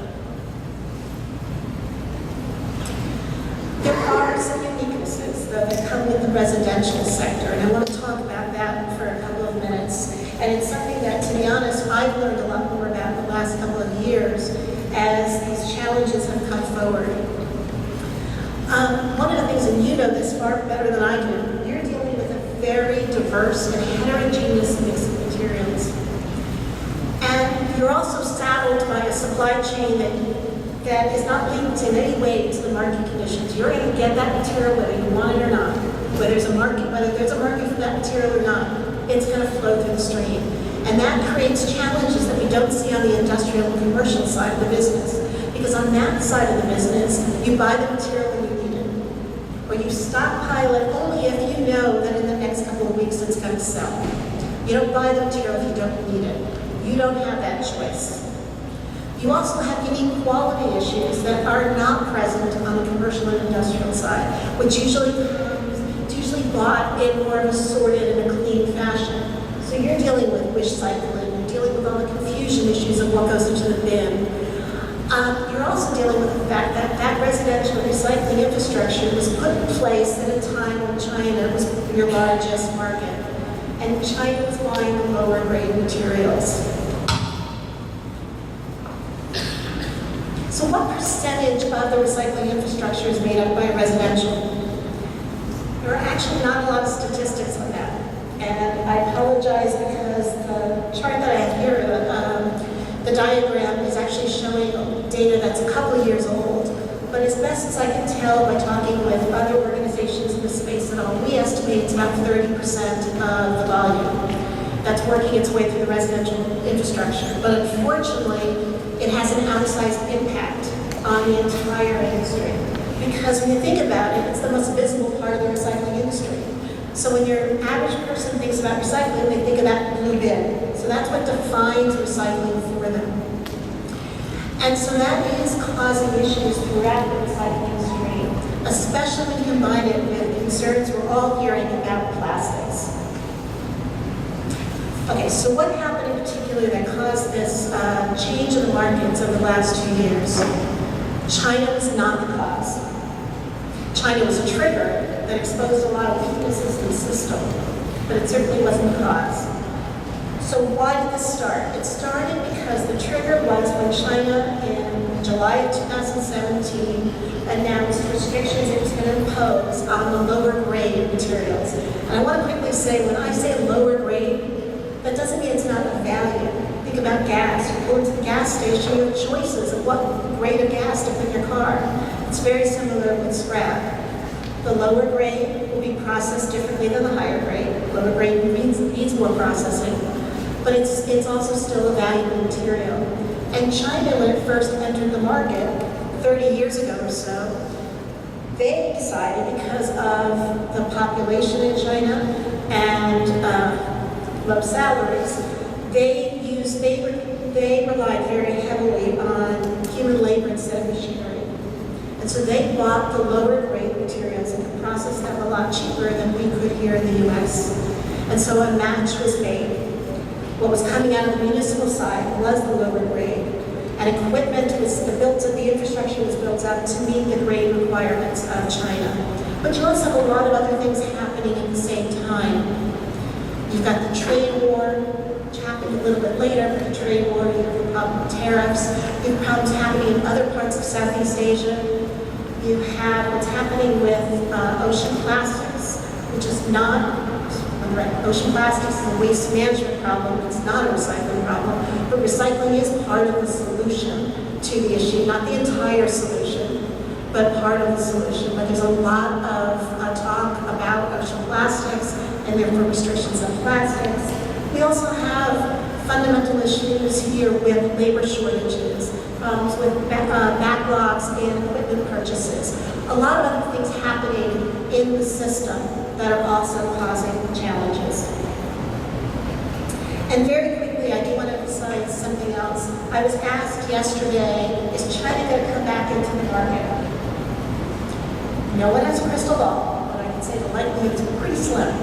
There are some uniquenesses that come with the residential sector, and I want to talk about that for a couple of minutes. And it's something that, to be honest, I've learned a lot more about the last couple of years as these challenges have come forward. One of the things, and you know this far better than I do, you're dealing with a very diverse and heterogeneous mix of materials. And you're also saddled by a supply chain that is not linked in any way to the market conditions. You're going to get that material whether you want it or not. Whether there's a market for that material or not, it's going to flow through the stream. And that creates challenges that we don't see on the industrial and commercial side of the business. Because on that side of the business, you buy the material when you need it. Or you stockpile it only if you know that in the next couple of weeks it's going to sell. You don't buy the material if you don't need it. You don't have that choice. You also have unique quality issues that are not present on the commercial and industrial side, which usually bought in more of a sorted and a clean fashion. So you're dealing with wish cycling, you're dealing with all the confusion issues of what goes into the bin. You're also dealing with the fact that that residential recycling infrastructure was put in place at a time when China was your largest market, and China was buying the lower grade materials. So what percentage of the recycling infrastructure is made up by residential? There are actually not a lot of statistics on that. And I apologize because the chart that I have here, the diagram is actually showing data that's a couple of years old. But as best as I can tell by talking with other organizations in the space at all, we estimate it's about 30% of the volume that's working its way through the residential infrastructure. But unfortunately, it has an outsized impact on the entire industry. Because when you think about it, it's the most visible part of the recycling industry. So when your average person thinks about recycling, they think of that blue bin. So that's what defines recycling for them. And so that is causing issues throughout the recycling stream, especially when you combine it with concerns we're all hearing about plastics. Okay, so what happened in particular that caused this change in the markets over the last 2 years? China was not the cause. China was a trigger that exposed a lot of weaknesses in the system, but it certainly wasn't the cause. So why did this start? It started because the trigger was when China in July of 2017 announced restrictions it was going to impose on the lower grade materials. And I want to quickly say, when I say lower grade, that doesn't mean it's not of value. Think about gas. You pull into the gas station, you have choices of what grade of gas to put in your car. It's very similar with scrap. The lower grade will be processed differently than the higher grade. Lower grade needs more processing, but it's also still a valuable material. And China, when it first entered the market 30 years ago or so, they decided, because of the population in China and low salaries, they relied very heavily on human labor instead of machinery. And so they bought the lower grade materials and could process them a lot cheaper than we could here in the US. And so a match was made. What was coming out of the municipal side was the lower grade. And equipment the infrastructure was built up to meet the grade requirements of China. But you also have a lot of other things happening at the same time. You've got the trade war, which happened a little bit later, but the trade war, you have the problem with tariffs, you have problems happening in other parts of Southeast Asia. You have what's happening with ocean plastics, which is not, ocean plastics is a waste management problem, it's not a recycling problem, but recycling is part of the solution to the issue, not the entire solution, but part of the solution. But there's a lot of talk about ocean plastics and therefore restrictions on plastics. We also have fundamental issues here with labor shortages, problems with backlogs in equipment purchases. A lot of other things happening in the system that are also causing challenges. And very quickly, I do want to emphasize something else. I was asked yesterday, is China going to come back into the market? No one has a crystal ball, but I can say the likelihood is pretty slim.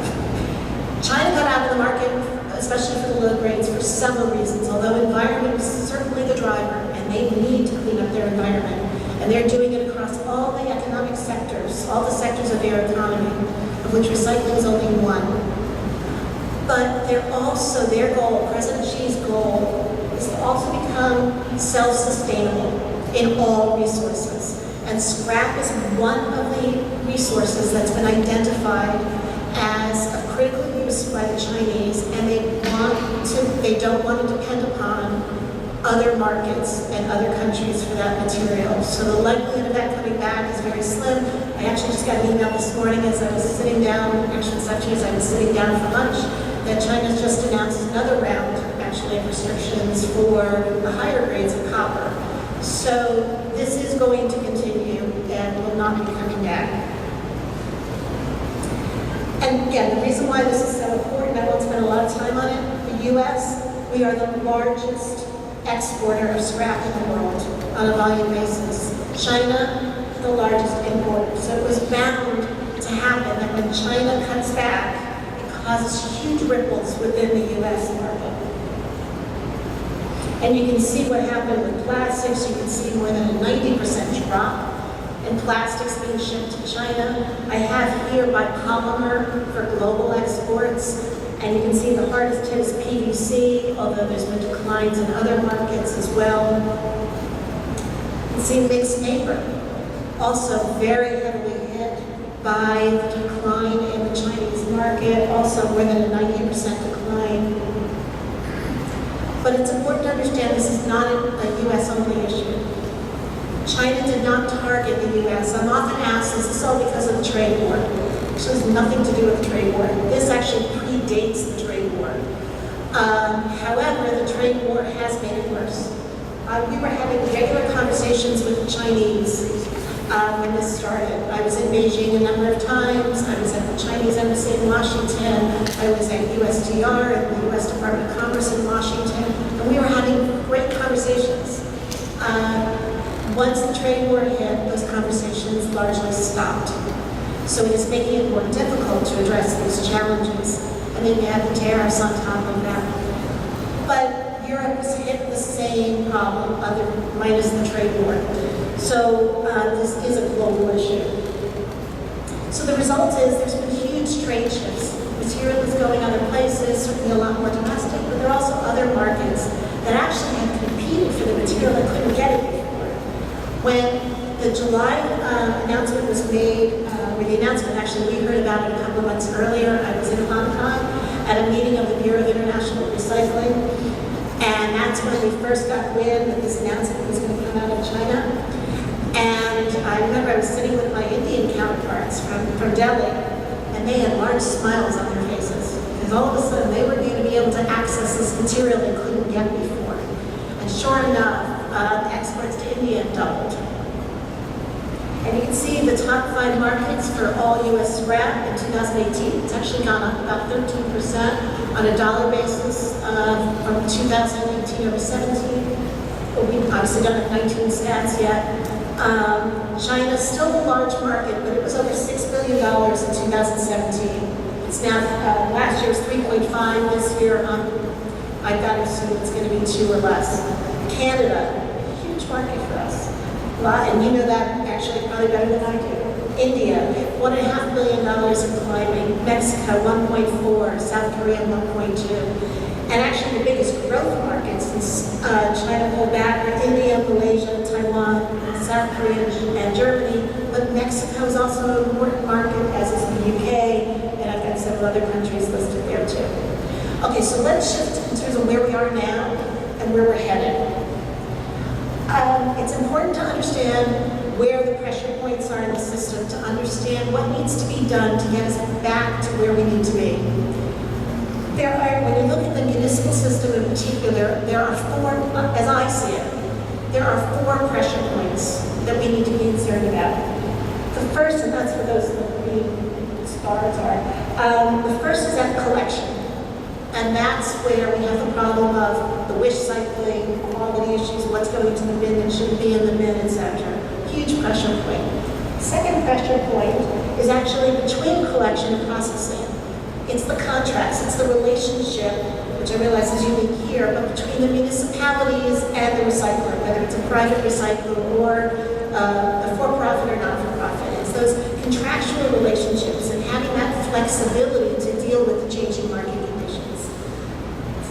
China got out of the market, especially for the low grades, for several reasons, although environment is certainly the driver, and they need to clean up their environment. And they're doing it across all the economic sectors, all the sectors of their economy, of which recycling is only one. But they're also, their goal, President Xi's goal, is to also become self-sustainable in all resources. And scrap is one of the resources that's been identified as a critical use by the Chinese, and they don't want to depend upon other markets and other countries for that material. So the likelihood of that coming back is very slim. I actually just got an email this morning as I was sitting down, actually it's actually as I was sitting down for lunch, that China's just announced another round, actually, of restrictions for the higher grades of copper. So this is going to continue and will not be coming back. And again, the reason why this is so important, I won't spend a lot of time on it, the US, we are the largest exporter of scrap in the world on a volume basis. China, the largest importer. So it was bound to happen that when China cuts back, it causes huge ripples within the US market. And you can see what happened with plastics. You can see more than a 90% drop in plastics being shipped to China. I have here by polymer for global exports. And you can see the hardest hit is PVC, although there's been declines in other markets as well. You can see mixed paper, also very heavily hit by the decline in the Chinese market, also more than a 90% decline. But it's important to understand this is not a US only issue. China did not target the US. I'm often asked, is this all because of the trade war? This has nothing to do with the trade war. This actually predates the trade war. However, the trade war has made it worse. We were having regular conversations with the Chinese when this started. I was in Beijing a number of times. I was at the Chinese Embassy in Washington. I was at USTR and the US Department of Commerce in Washington. And we were having great conversations. Once the trade war hit, those conversations largely stopped. So it is making it more difficult to address these challenges. And then you have the tariffs on top of that. But Europe has hit the same problem, minus the trade war. So this is a global issue. So the result is there's been huge trade shifts. Material is going other places, certainly a lot more domestic, but there are also other markets that actually have competed for the material that couldn't get it before. When the July announcement was made where the announcement, actually, we heard about it a couple of months earlier. I was in Hong Kong at a meeting of the Bureau of International Recycling, and that's when we first got wind that this announcement was going to come out of China. And I remember I was sitting with my Indian counterparts from Delhi, and they had large smiles on their faces, because all of a sudden they were going to be able to access this material they couldn't get before. And sure enough, exports to India doubled. And you can see the top 5 markets for all U.S. scrap in 2018. It's actually gone up about 13% on a dollar basis from 2018 over 17. But we obviously don't have 19 stats yet. China's still a large market, but it was over $6 billion in 2017. It's now, last year was 3.5, this year I've got to assume it's going to be 2 or less. Canada, huge market for us. And you know that actually probably better than I do. India, $1.5 billion in climbing. Mexico, 1.4. South Korea, 1.2. And actually the biggest growth markets since China pulled back are India, Malaysia, Taiwan, South Korea, and Germany. But Mexico is also an important market, as is the UK, and I've got several other countries listed there too. Okay, so let's shift in terms of where we are now and where we're headed. It's important to understand where the pressure points are in the system, to understand what needs to be done to get us back to where we need to be. There are, when you look at the municipal system in particular, there are 4, as I see it, there are 4 pressure points that we need to be concerned about. The first, and that's where those green stars are, the first is at collection. And that's where we have the problem of the wish cycling, quality issues, what's going to the bin and shouldn't be in the bin, etc. Huge pressure point. Second pressure point is actually between collection and processing. It's the contracts, it's the relationship, which I realize is unique here, but between the municipalities and the recycler, whether it's a private recycler or a for-profit or not-for-profit. It's those contractual relationships and having that flexibility to deal with the changing market conditions.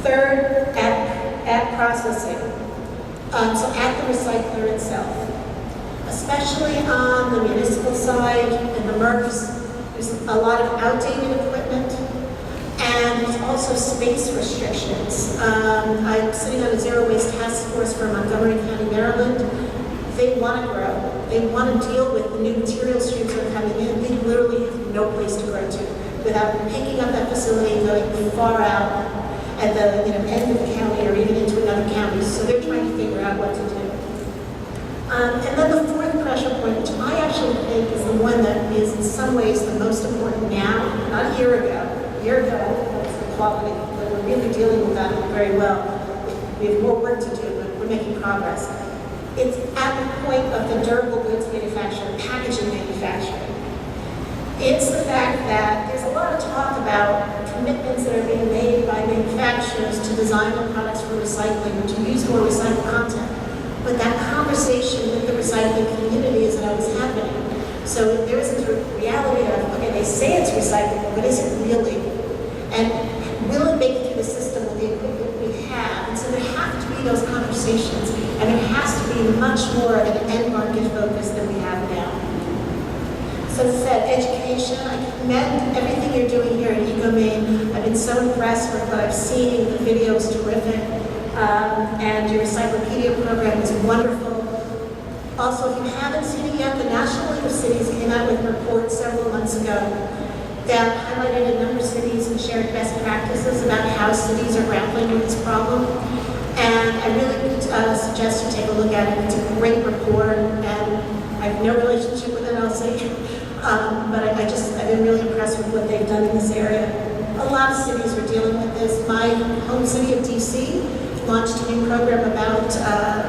Third, at processing, so at the recycler itself. Especially on the municipal side and the MRFs, there's a lot of outdated equipment, and there's also space restrictions. I'm sitting on a zero waste task force for Montgomery County, Maryland. They want to grow. They want to deal with the new material streams that are coming in. They literally have no place to grow to without picking up that facility and going far out at the end of the county or even into another county. So they're trying to figure out what to do. And then the fourth pressure point, which I actually think is the one that is in some ways the most important now, not a year ago. A year ago, that was the quality, but we're really dealing with that very well. We have more work to do, but we're making progress. It's at the point of the durable goods manufacturing, packaging manufacturing. It's the fact that there's a lot of talk about commitments that are being made by manufacturers to design their products for recycling or to use more recycled content. But that conversation with the recycling community isn't always happening. So there isn't a reality of, okay, they say it's recyclable, but is it really? And will it make it through the system with the equipment we have? And so there have to be those conversations, and there has to be much more of an end market focus than we have now. So as I said, education, I commend everything you're doing here at ecomaine. I've been so impressed with what I've seen. The video is terrific. And your encyclopedia program is wonderful. Also, if you haven't seen it yet, the National League of Cities came out with a report several months ago that highlighted a number of cities and shared best practices about how cities are grappling with this problem. And I really would suggest you take a look at it. It's a great report, and I have no relationship with NLC, but I've been really impressed with what they've done in this area. A lot of cities are dealing with this. My home city of DC launched a new program about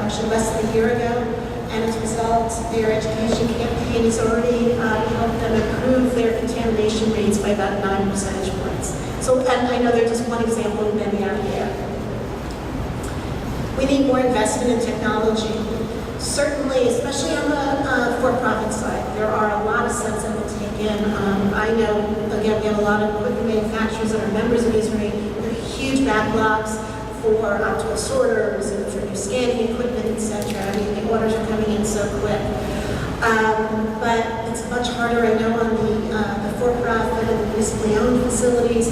actually less than a year ago, and as a result, their education campaign has already helped them improve their contamination rates by about 9 percentage points. So, and I know they're just one example of many out here. We need more investment in technology. Certainly, especially on the for-profit side, there are a lot of steps that will take in. I know, again, we have a lot of equipment manufacturers that are members of ISRI. There are huge backlogs for optical sorters and for new scanning equipment, etc. I mean, the orders are coming in so quick. But it's much harder, I know, on the for-profit and the municipally owned facilities.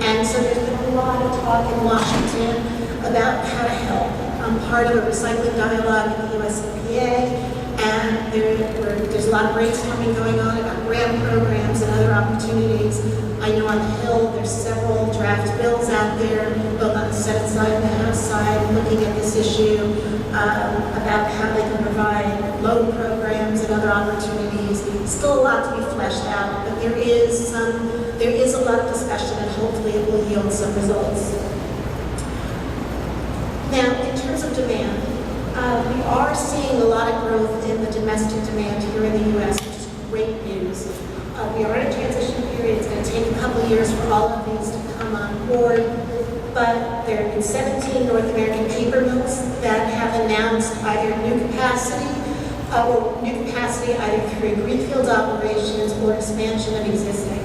And so there's been a lot of talk in Washington about how to help. I'm part of a recycling dialogue at the US EPA, and there's a lot of brainstorming going on about grant programs and other opportunities. I know on the Hill there's several draft bills out there, both on the Senate side and the House side, looking at this issue about how they can provide loan programs and other opportunities. Still a lot to be fleshed out, but there is a lot of discussion, and hopefully it will yield some results. Now, in terms of demand, we are seeing a lot of growth in the domestic demand here in the U.S., which is great news. We are in a transition period. It's going to take a couple of years for all of these to come on board, but there have been 17 North American paper mills that have announced either new capacity either through greenfield operations or expansion of existing.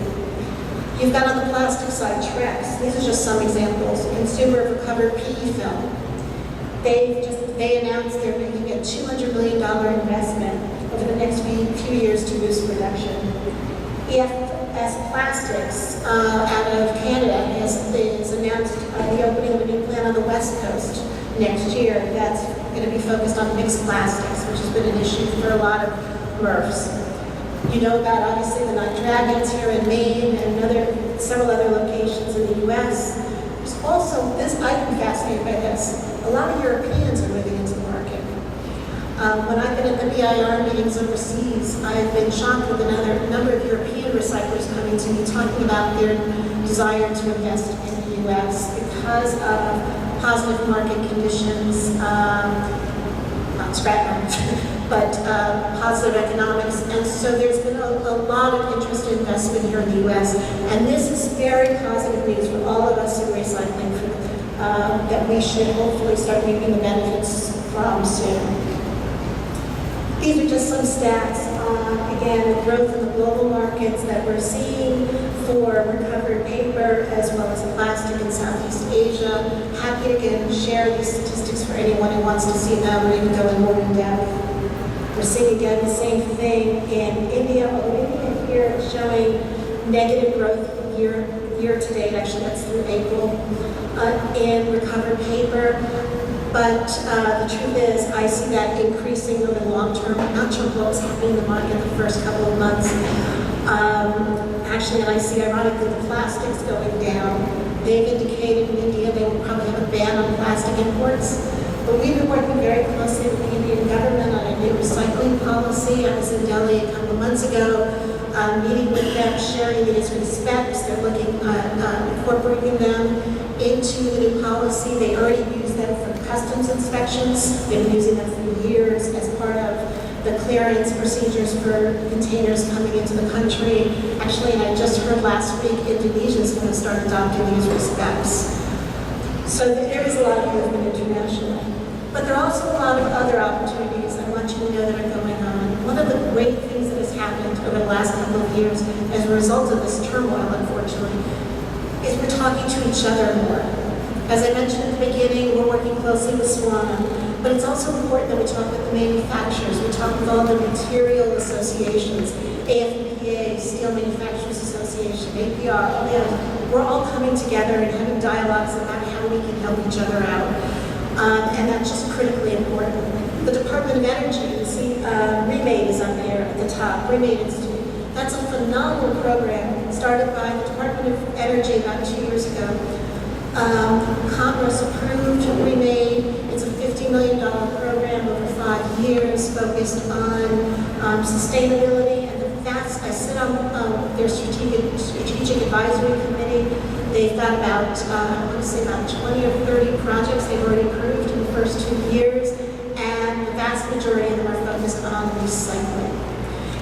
You've got on the plastic side Trex. These are just some examples. Consumer of recovered PE film. They announced they're making a $200 million investment over the next few years to boost production. EFS Plastics out of Canada has announced the opening of a new plant on the West Coast next year. That's going to be focused on mixed plastics, which has been an issue for a lot of MRFs. You know about, obviously, the Nine Dragons here in Maine and several other locations in the U.S. There's also, I've been fascinated by this. A lot of Europeans are moving into the market. When I've been at the BIR meetings overseas, I've been shocked with a number of European recyclers coming to me talking about their desire to invest in the U.S. because of positive market conditions, not scrap but positive economics. And so there's been a lot of interest in investment here in the U.S. And this is very positive news for all of us in recycling that we should hopefully start reaping the benefits from soon. These are just some stats on, again, the growth in the global markets that we're seeing for recovered paper as well as plastic in Southeast Asia. Happy to again share these statistics for anyone who wants to see them or even go in more in depth. We're seeing again the same thing in India, although India here is showing negative growth year to date, actually that's through April, in recovered paper. But the truth is, I see that increasing over the long term. I'm not sure what was happening in the market the first couple of months. Actually, and I see ironically the plastics going down. They've indicated in India they will probably have a ban on plastic imports. But we've been working very closely with the Indian government on a new recycling policy. I was in Delhi a couple of months ago, meeting with them, sharing the ISRI specs. They're looking at incorporating them into the new policy. They already use them for customs inspections. They've been using them for years as part of the clearance procedures for containers coming into the country. Actually, I just heard last week Indonesia is going to start adopting these specs. So there is a lot of movement internationally. But there are also a lot of other opportunities I want you to know that are going on. One of the great things that has happened over the last couple of years as a result of this turmoil, unfortunately, is we're talking to each other more. As I mentioned at the beginning, we're working closely with SWANA, but it's also important that we talk with the manufacturers. We talk with all the material associations, AFPA, Steel Manufacturers Association, APR, all the others. We're all coming together and having dialogues about how we can help each other out. And that's just critically important. The Department of Energy, you see Remade is up there at the top, Remade Institute. That's a phenomenal program started by the Department of Energy about 2 years ago. Congress approved Remade. It's a $50 million program over 5 years focused on sustainability. And I sit on their strategic advisory committee. They've got about, I want to say about 20 or 30 projects they've already approved in the first 2 years. And the vast majority of them are focused on recycling.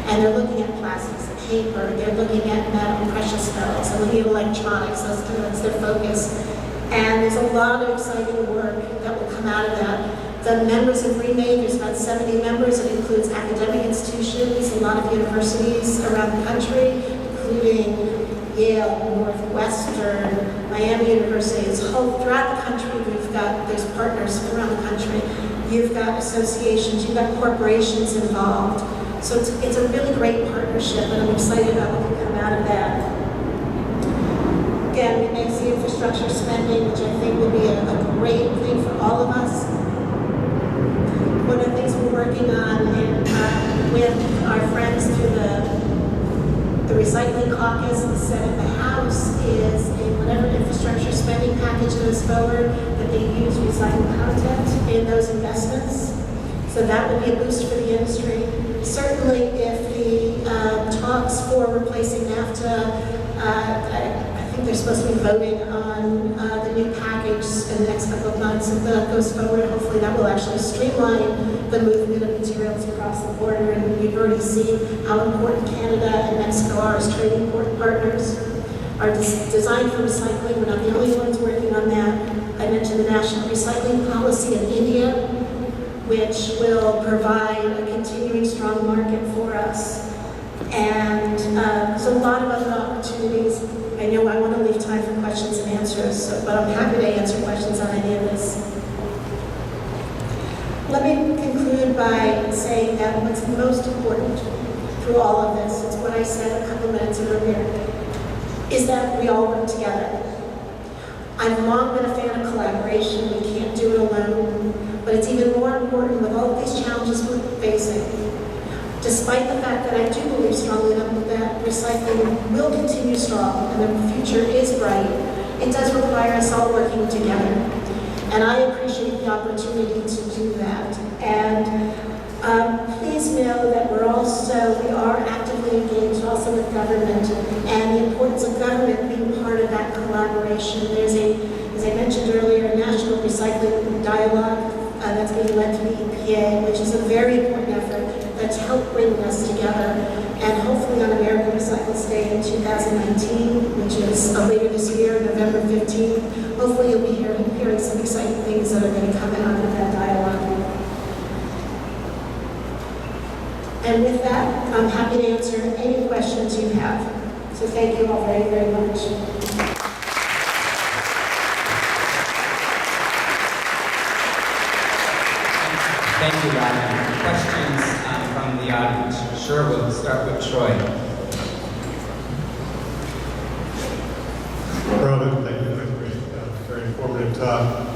And they're looking at plastics and paper, they're looking at metal and precious metals, they're looking at electronics, that's their focus. And there's a lot of exciting work that will come out of that. The members of Remade, there's about 70 members. It includes academic institutions, a lot of universities around the country, including Yale, Northwestern, Miami University. It's throughout the country. There's partners around the country. You've got associations, you've got corporations involved. So it's a really great partnership, and I'm excited about what can come out of that. Again, we may see infrastructure spending, which I think will be a great thing for all of us. One of the things we're working on with our friends through the recycling caucus, the Senate, the House, is in whatever infrastructure spending package goes forward, that they use recycled content in those investments. So that would be a boost for the industry. Certainly, if the talks for replacing NAFTA, I think they're supposed to be voting on the new package in the next couple of months. If that goes forward, hopefully that will actually streamline the movement of materials across the border. And we've already seen how important Canada and Mexico are as trading partners. Our design for recycling, we're not the only ones working on that. I mentioned the national recycling policy in India, which will provide a continuing strong market for us. And there's a lot of other opportunities. I know I want to leave time for questions and answers, but I'm happy to answer questions on any of this. Let me conclude by saying that what's most important through all of this, it's what I said a couple minutes earlier, is that we all work together. I've long been a fan of collaboration. We can't do it alone. But it's even more important with all of these challenges we're facing. Despite the fact that I do believe strongly that recycling will continue strong and the future is bright, it does require us all working together. And I appreciate the opportunity to do that. And please know that we are actively engaged also with government and the importance of government being part of that collaboration. There's as I mentioned earlier, a national recycling dialogue that's being led through the EPA, which is a very important effort that's helped bring us together. And hopefully on American Recycles Day in 2019, which is later this year, November 15th, hopefully you'll be hearing some exciting things that are going to come out of that dialogue. And with that, I'm happy to answer any questions you have. So thank you all very, very much. Thank you, Robin. Questions from the audience? Sure, we'll start with Troy. Robin, thank you for a very informative talk.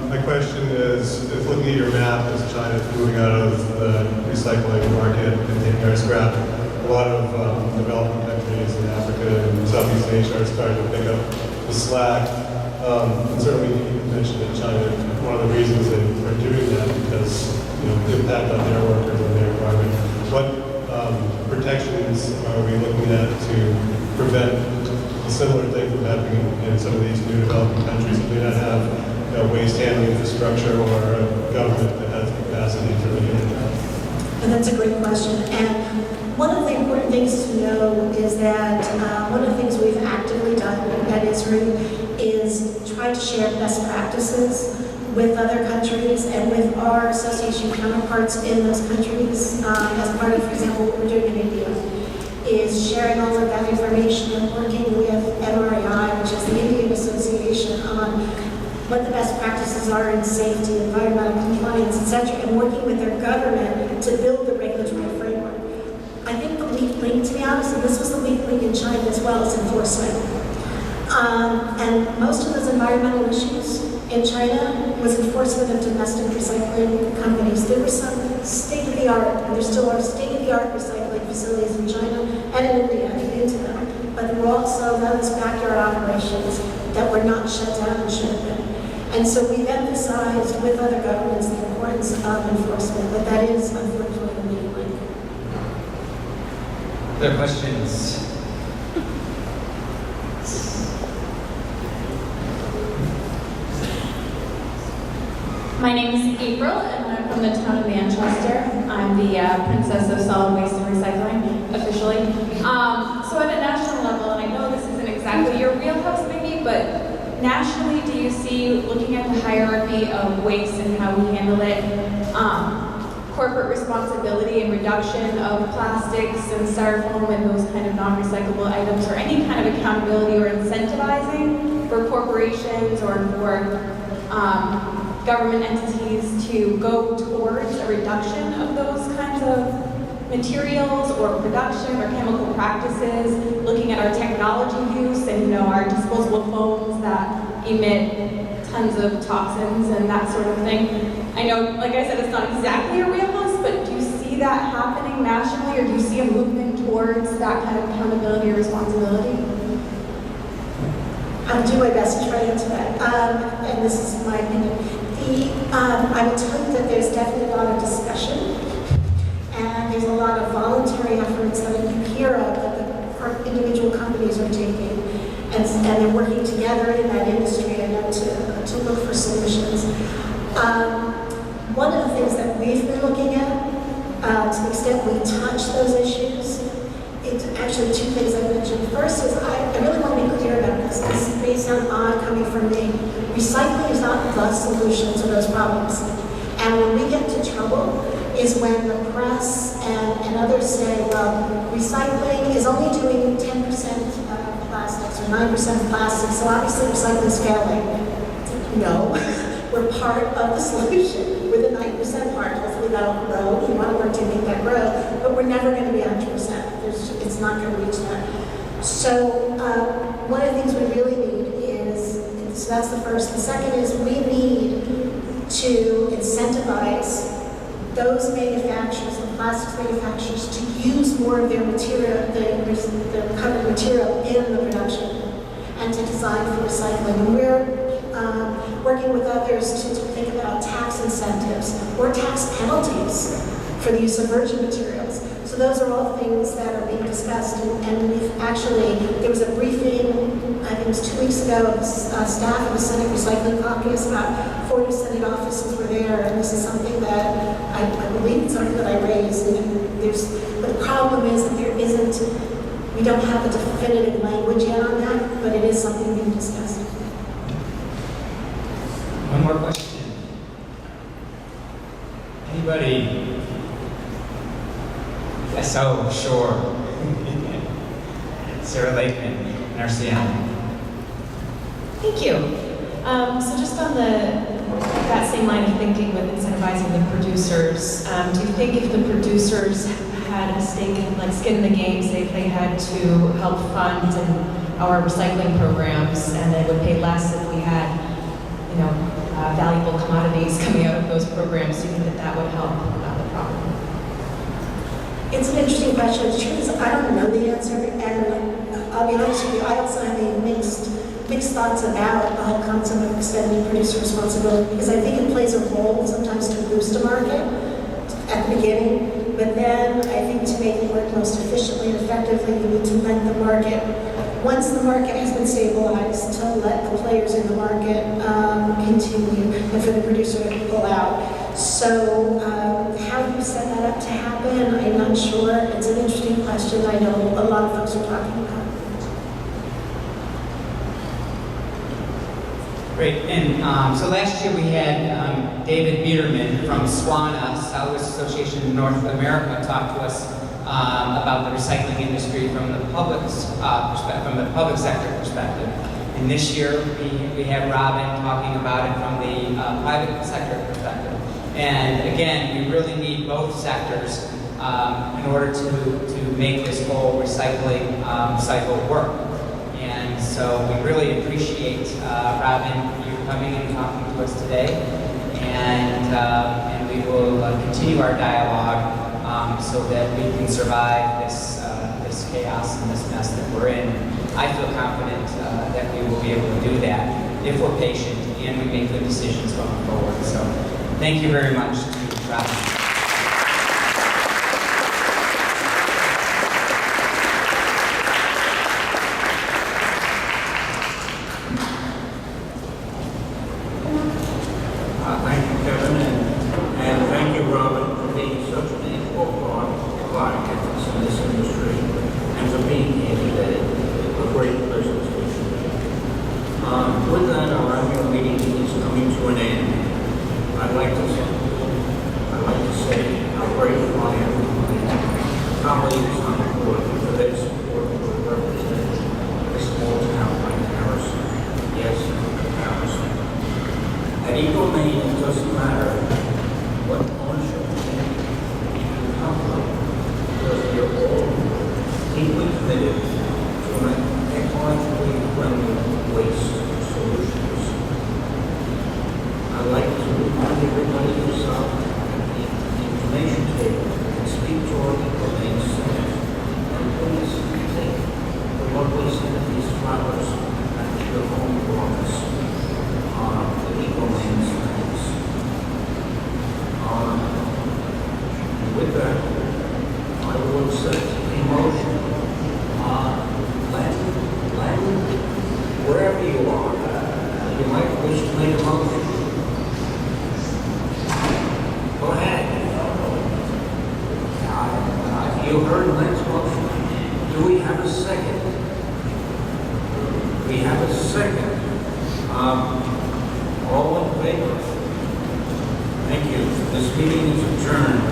My question is, if looking at your map as China's moving out of the recycling market and taking our scrap, a lot of developing countries in Africa and Southeast Asia are starting to pick up the slack. And certainly you mentioned that China, one of the reasons they are doing that because the impact on their workers and their environment. What protections are we looking at to prevent a similar thing from happening in some of these new developing countries that may not have waste handling infrastructure or a government that has capacity to really impact? And that's a great question. And one of the important things to know is that one of the things we've actively done at ISRI is try to share best practices with other countries and with our association counterparts in those countries. As part of, for example, what we're doing in India, is sharing all of that information and working with MRAI, which is the Indian Association, on what the best practices are in safety, environmental compliance, etc., and working with their government to build the regulatory framework. I think the weak link, to be honest, and this was the weak link in China as well, is enforcement. And most of those environmental issues in China was enforcement of domestic recycling companies. There were some state-of-the-art, and there still are state-of-the-art recycling facilities in China and in India. I've been to them. But there were also those backyard operations that were not shut down and should have been. And so we've emphasized with other governments the importance of enforcement, but that is unfortunately the main link. Other questions? My name is April, and I'm from the town of Manchester. I'm the Princess of Solid Waste and Recycling, officially. So at a national level, and I know this isn't exactly your wheelhouse maybe, but nationally, do you see, looking at the hierarchy of waste and how we handle it, corporate responsibility and reduction of plastics and styrofoam and those kind of non-recyclable items, or any kind of accountability or incentivizing for corporations or for government entities to go towards a reduction of those kinds of materials or production or chemical practices, looking at our technology use and our disposable phones that emit tons of toxins and that sort of thing. I know, like I said, it's not exactly a wheelhouse, but do you see that happening nationally, or do you see a movement towards that kind of accountability or responsibility? I'll do my best to try to answer that. And this is my opinion. I will tell you that there's definitely a lot of discussion, and there's a lot of voluntary efforts that you hear of that the individual companies are taking, and they're working together in that industry and to look for solutions. One of the things that we've been looking at, to the extent we touch those issues, it's actually two things I mentioned. First is I really want to be clear about this. This may sound odd coming from me. Recycling is not the solution to those problems. And when we get into trouble is when the press and others say, well, recycling is only doing 10% of plastics or 9% of plastics, so obviously recycling is failing. No, we're part of the solution. We're the 9% part. Hopefully that'll grow. We want to work to make that grow, but we're never going to be 100%. It's not going to reach that. So one of the things we really need is, so that's the first. The second is we need to incentivize those manufacturers, the plastics manufacturers, to use more of their material, the covered material in the production, and to design for recycling. And we're working with others to think about tax incentives or tax penalties for the use of virgin materials. So those are all things that are being discussed, and we've actually, there was a briefing, I think it was 2 weeks ago, of staff of the Senate Recycling Caucus, about 40 Senate offices were there, and this is something that I believe it's something that I raised, and but the problem is that there isn't, we don't have a definitive language yet on that, but it is something being discussed. One more question. Anybody? Yes, oh, sure. Sarah Lakeman, NRCM. Thank you. So just on that same line of thinking with incentivizing the producers, do you think if the producers had a stake in, like, skin in the game, say if they had to help fund our recycling programs, and they would pay less if we had, valuable commodities coming out of those programs, do you think that that would help the problem? It's an interesting question. The truth is, I don't know the answer, and I'll be honest with you, I also have a mixed thoughts about the whole concept of extending producer responsibility, because I think it plays a role sometimes to boost a market at the beginning, but then I think to make it work most efficiently and effectively, you need to let the market, once the market has been stabilized, to let the players in the market continue, and for the producer to pull out. So how you set that up to happen, I'm not sure. It's an interesting question. I know a lot of folks are talking about. Great, and so last year we had David Biederman from SWANA, Southwest Association of North America, talk to us about the recycling industry from the public's perspective, from the public sector perspective. And this year we have Robin talking about it from the private sector perspective. And again, we really need both sectors in order to make this whole recycling cycle work. And so we really appreciate, Robin, you coming and talking to us today. And we will continue our dialogue so that we can survive this chaos and this mess that we're in. I feel confident that we will be able to do that if we're patient and we make good decisions going forward. So thank you very much to Robin. Thank you, Kevin, and thank you, Robin, for being such an integral part of our efforts in this industry, and for being here today. A great pleasure to speak to you. With that, our annual meeting is coming to an end. I'd like to information table and speak to our ecomaine centers. And please take the lovely scent of these flowers back to your home office. The ecomaine centers. With that, I will accept a motion. Len, wherever you are, you might wish to make a motion. Go ahead. You heard Len's motion. Do we have a second? We have a second. All in favor? Thank you. This meeting is adjourned.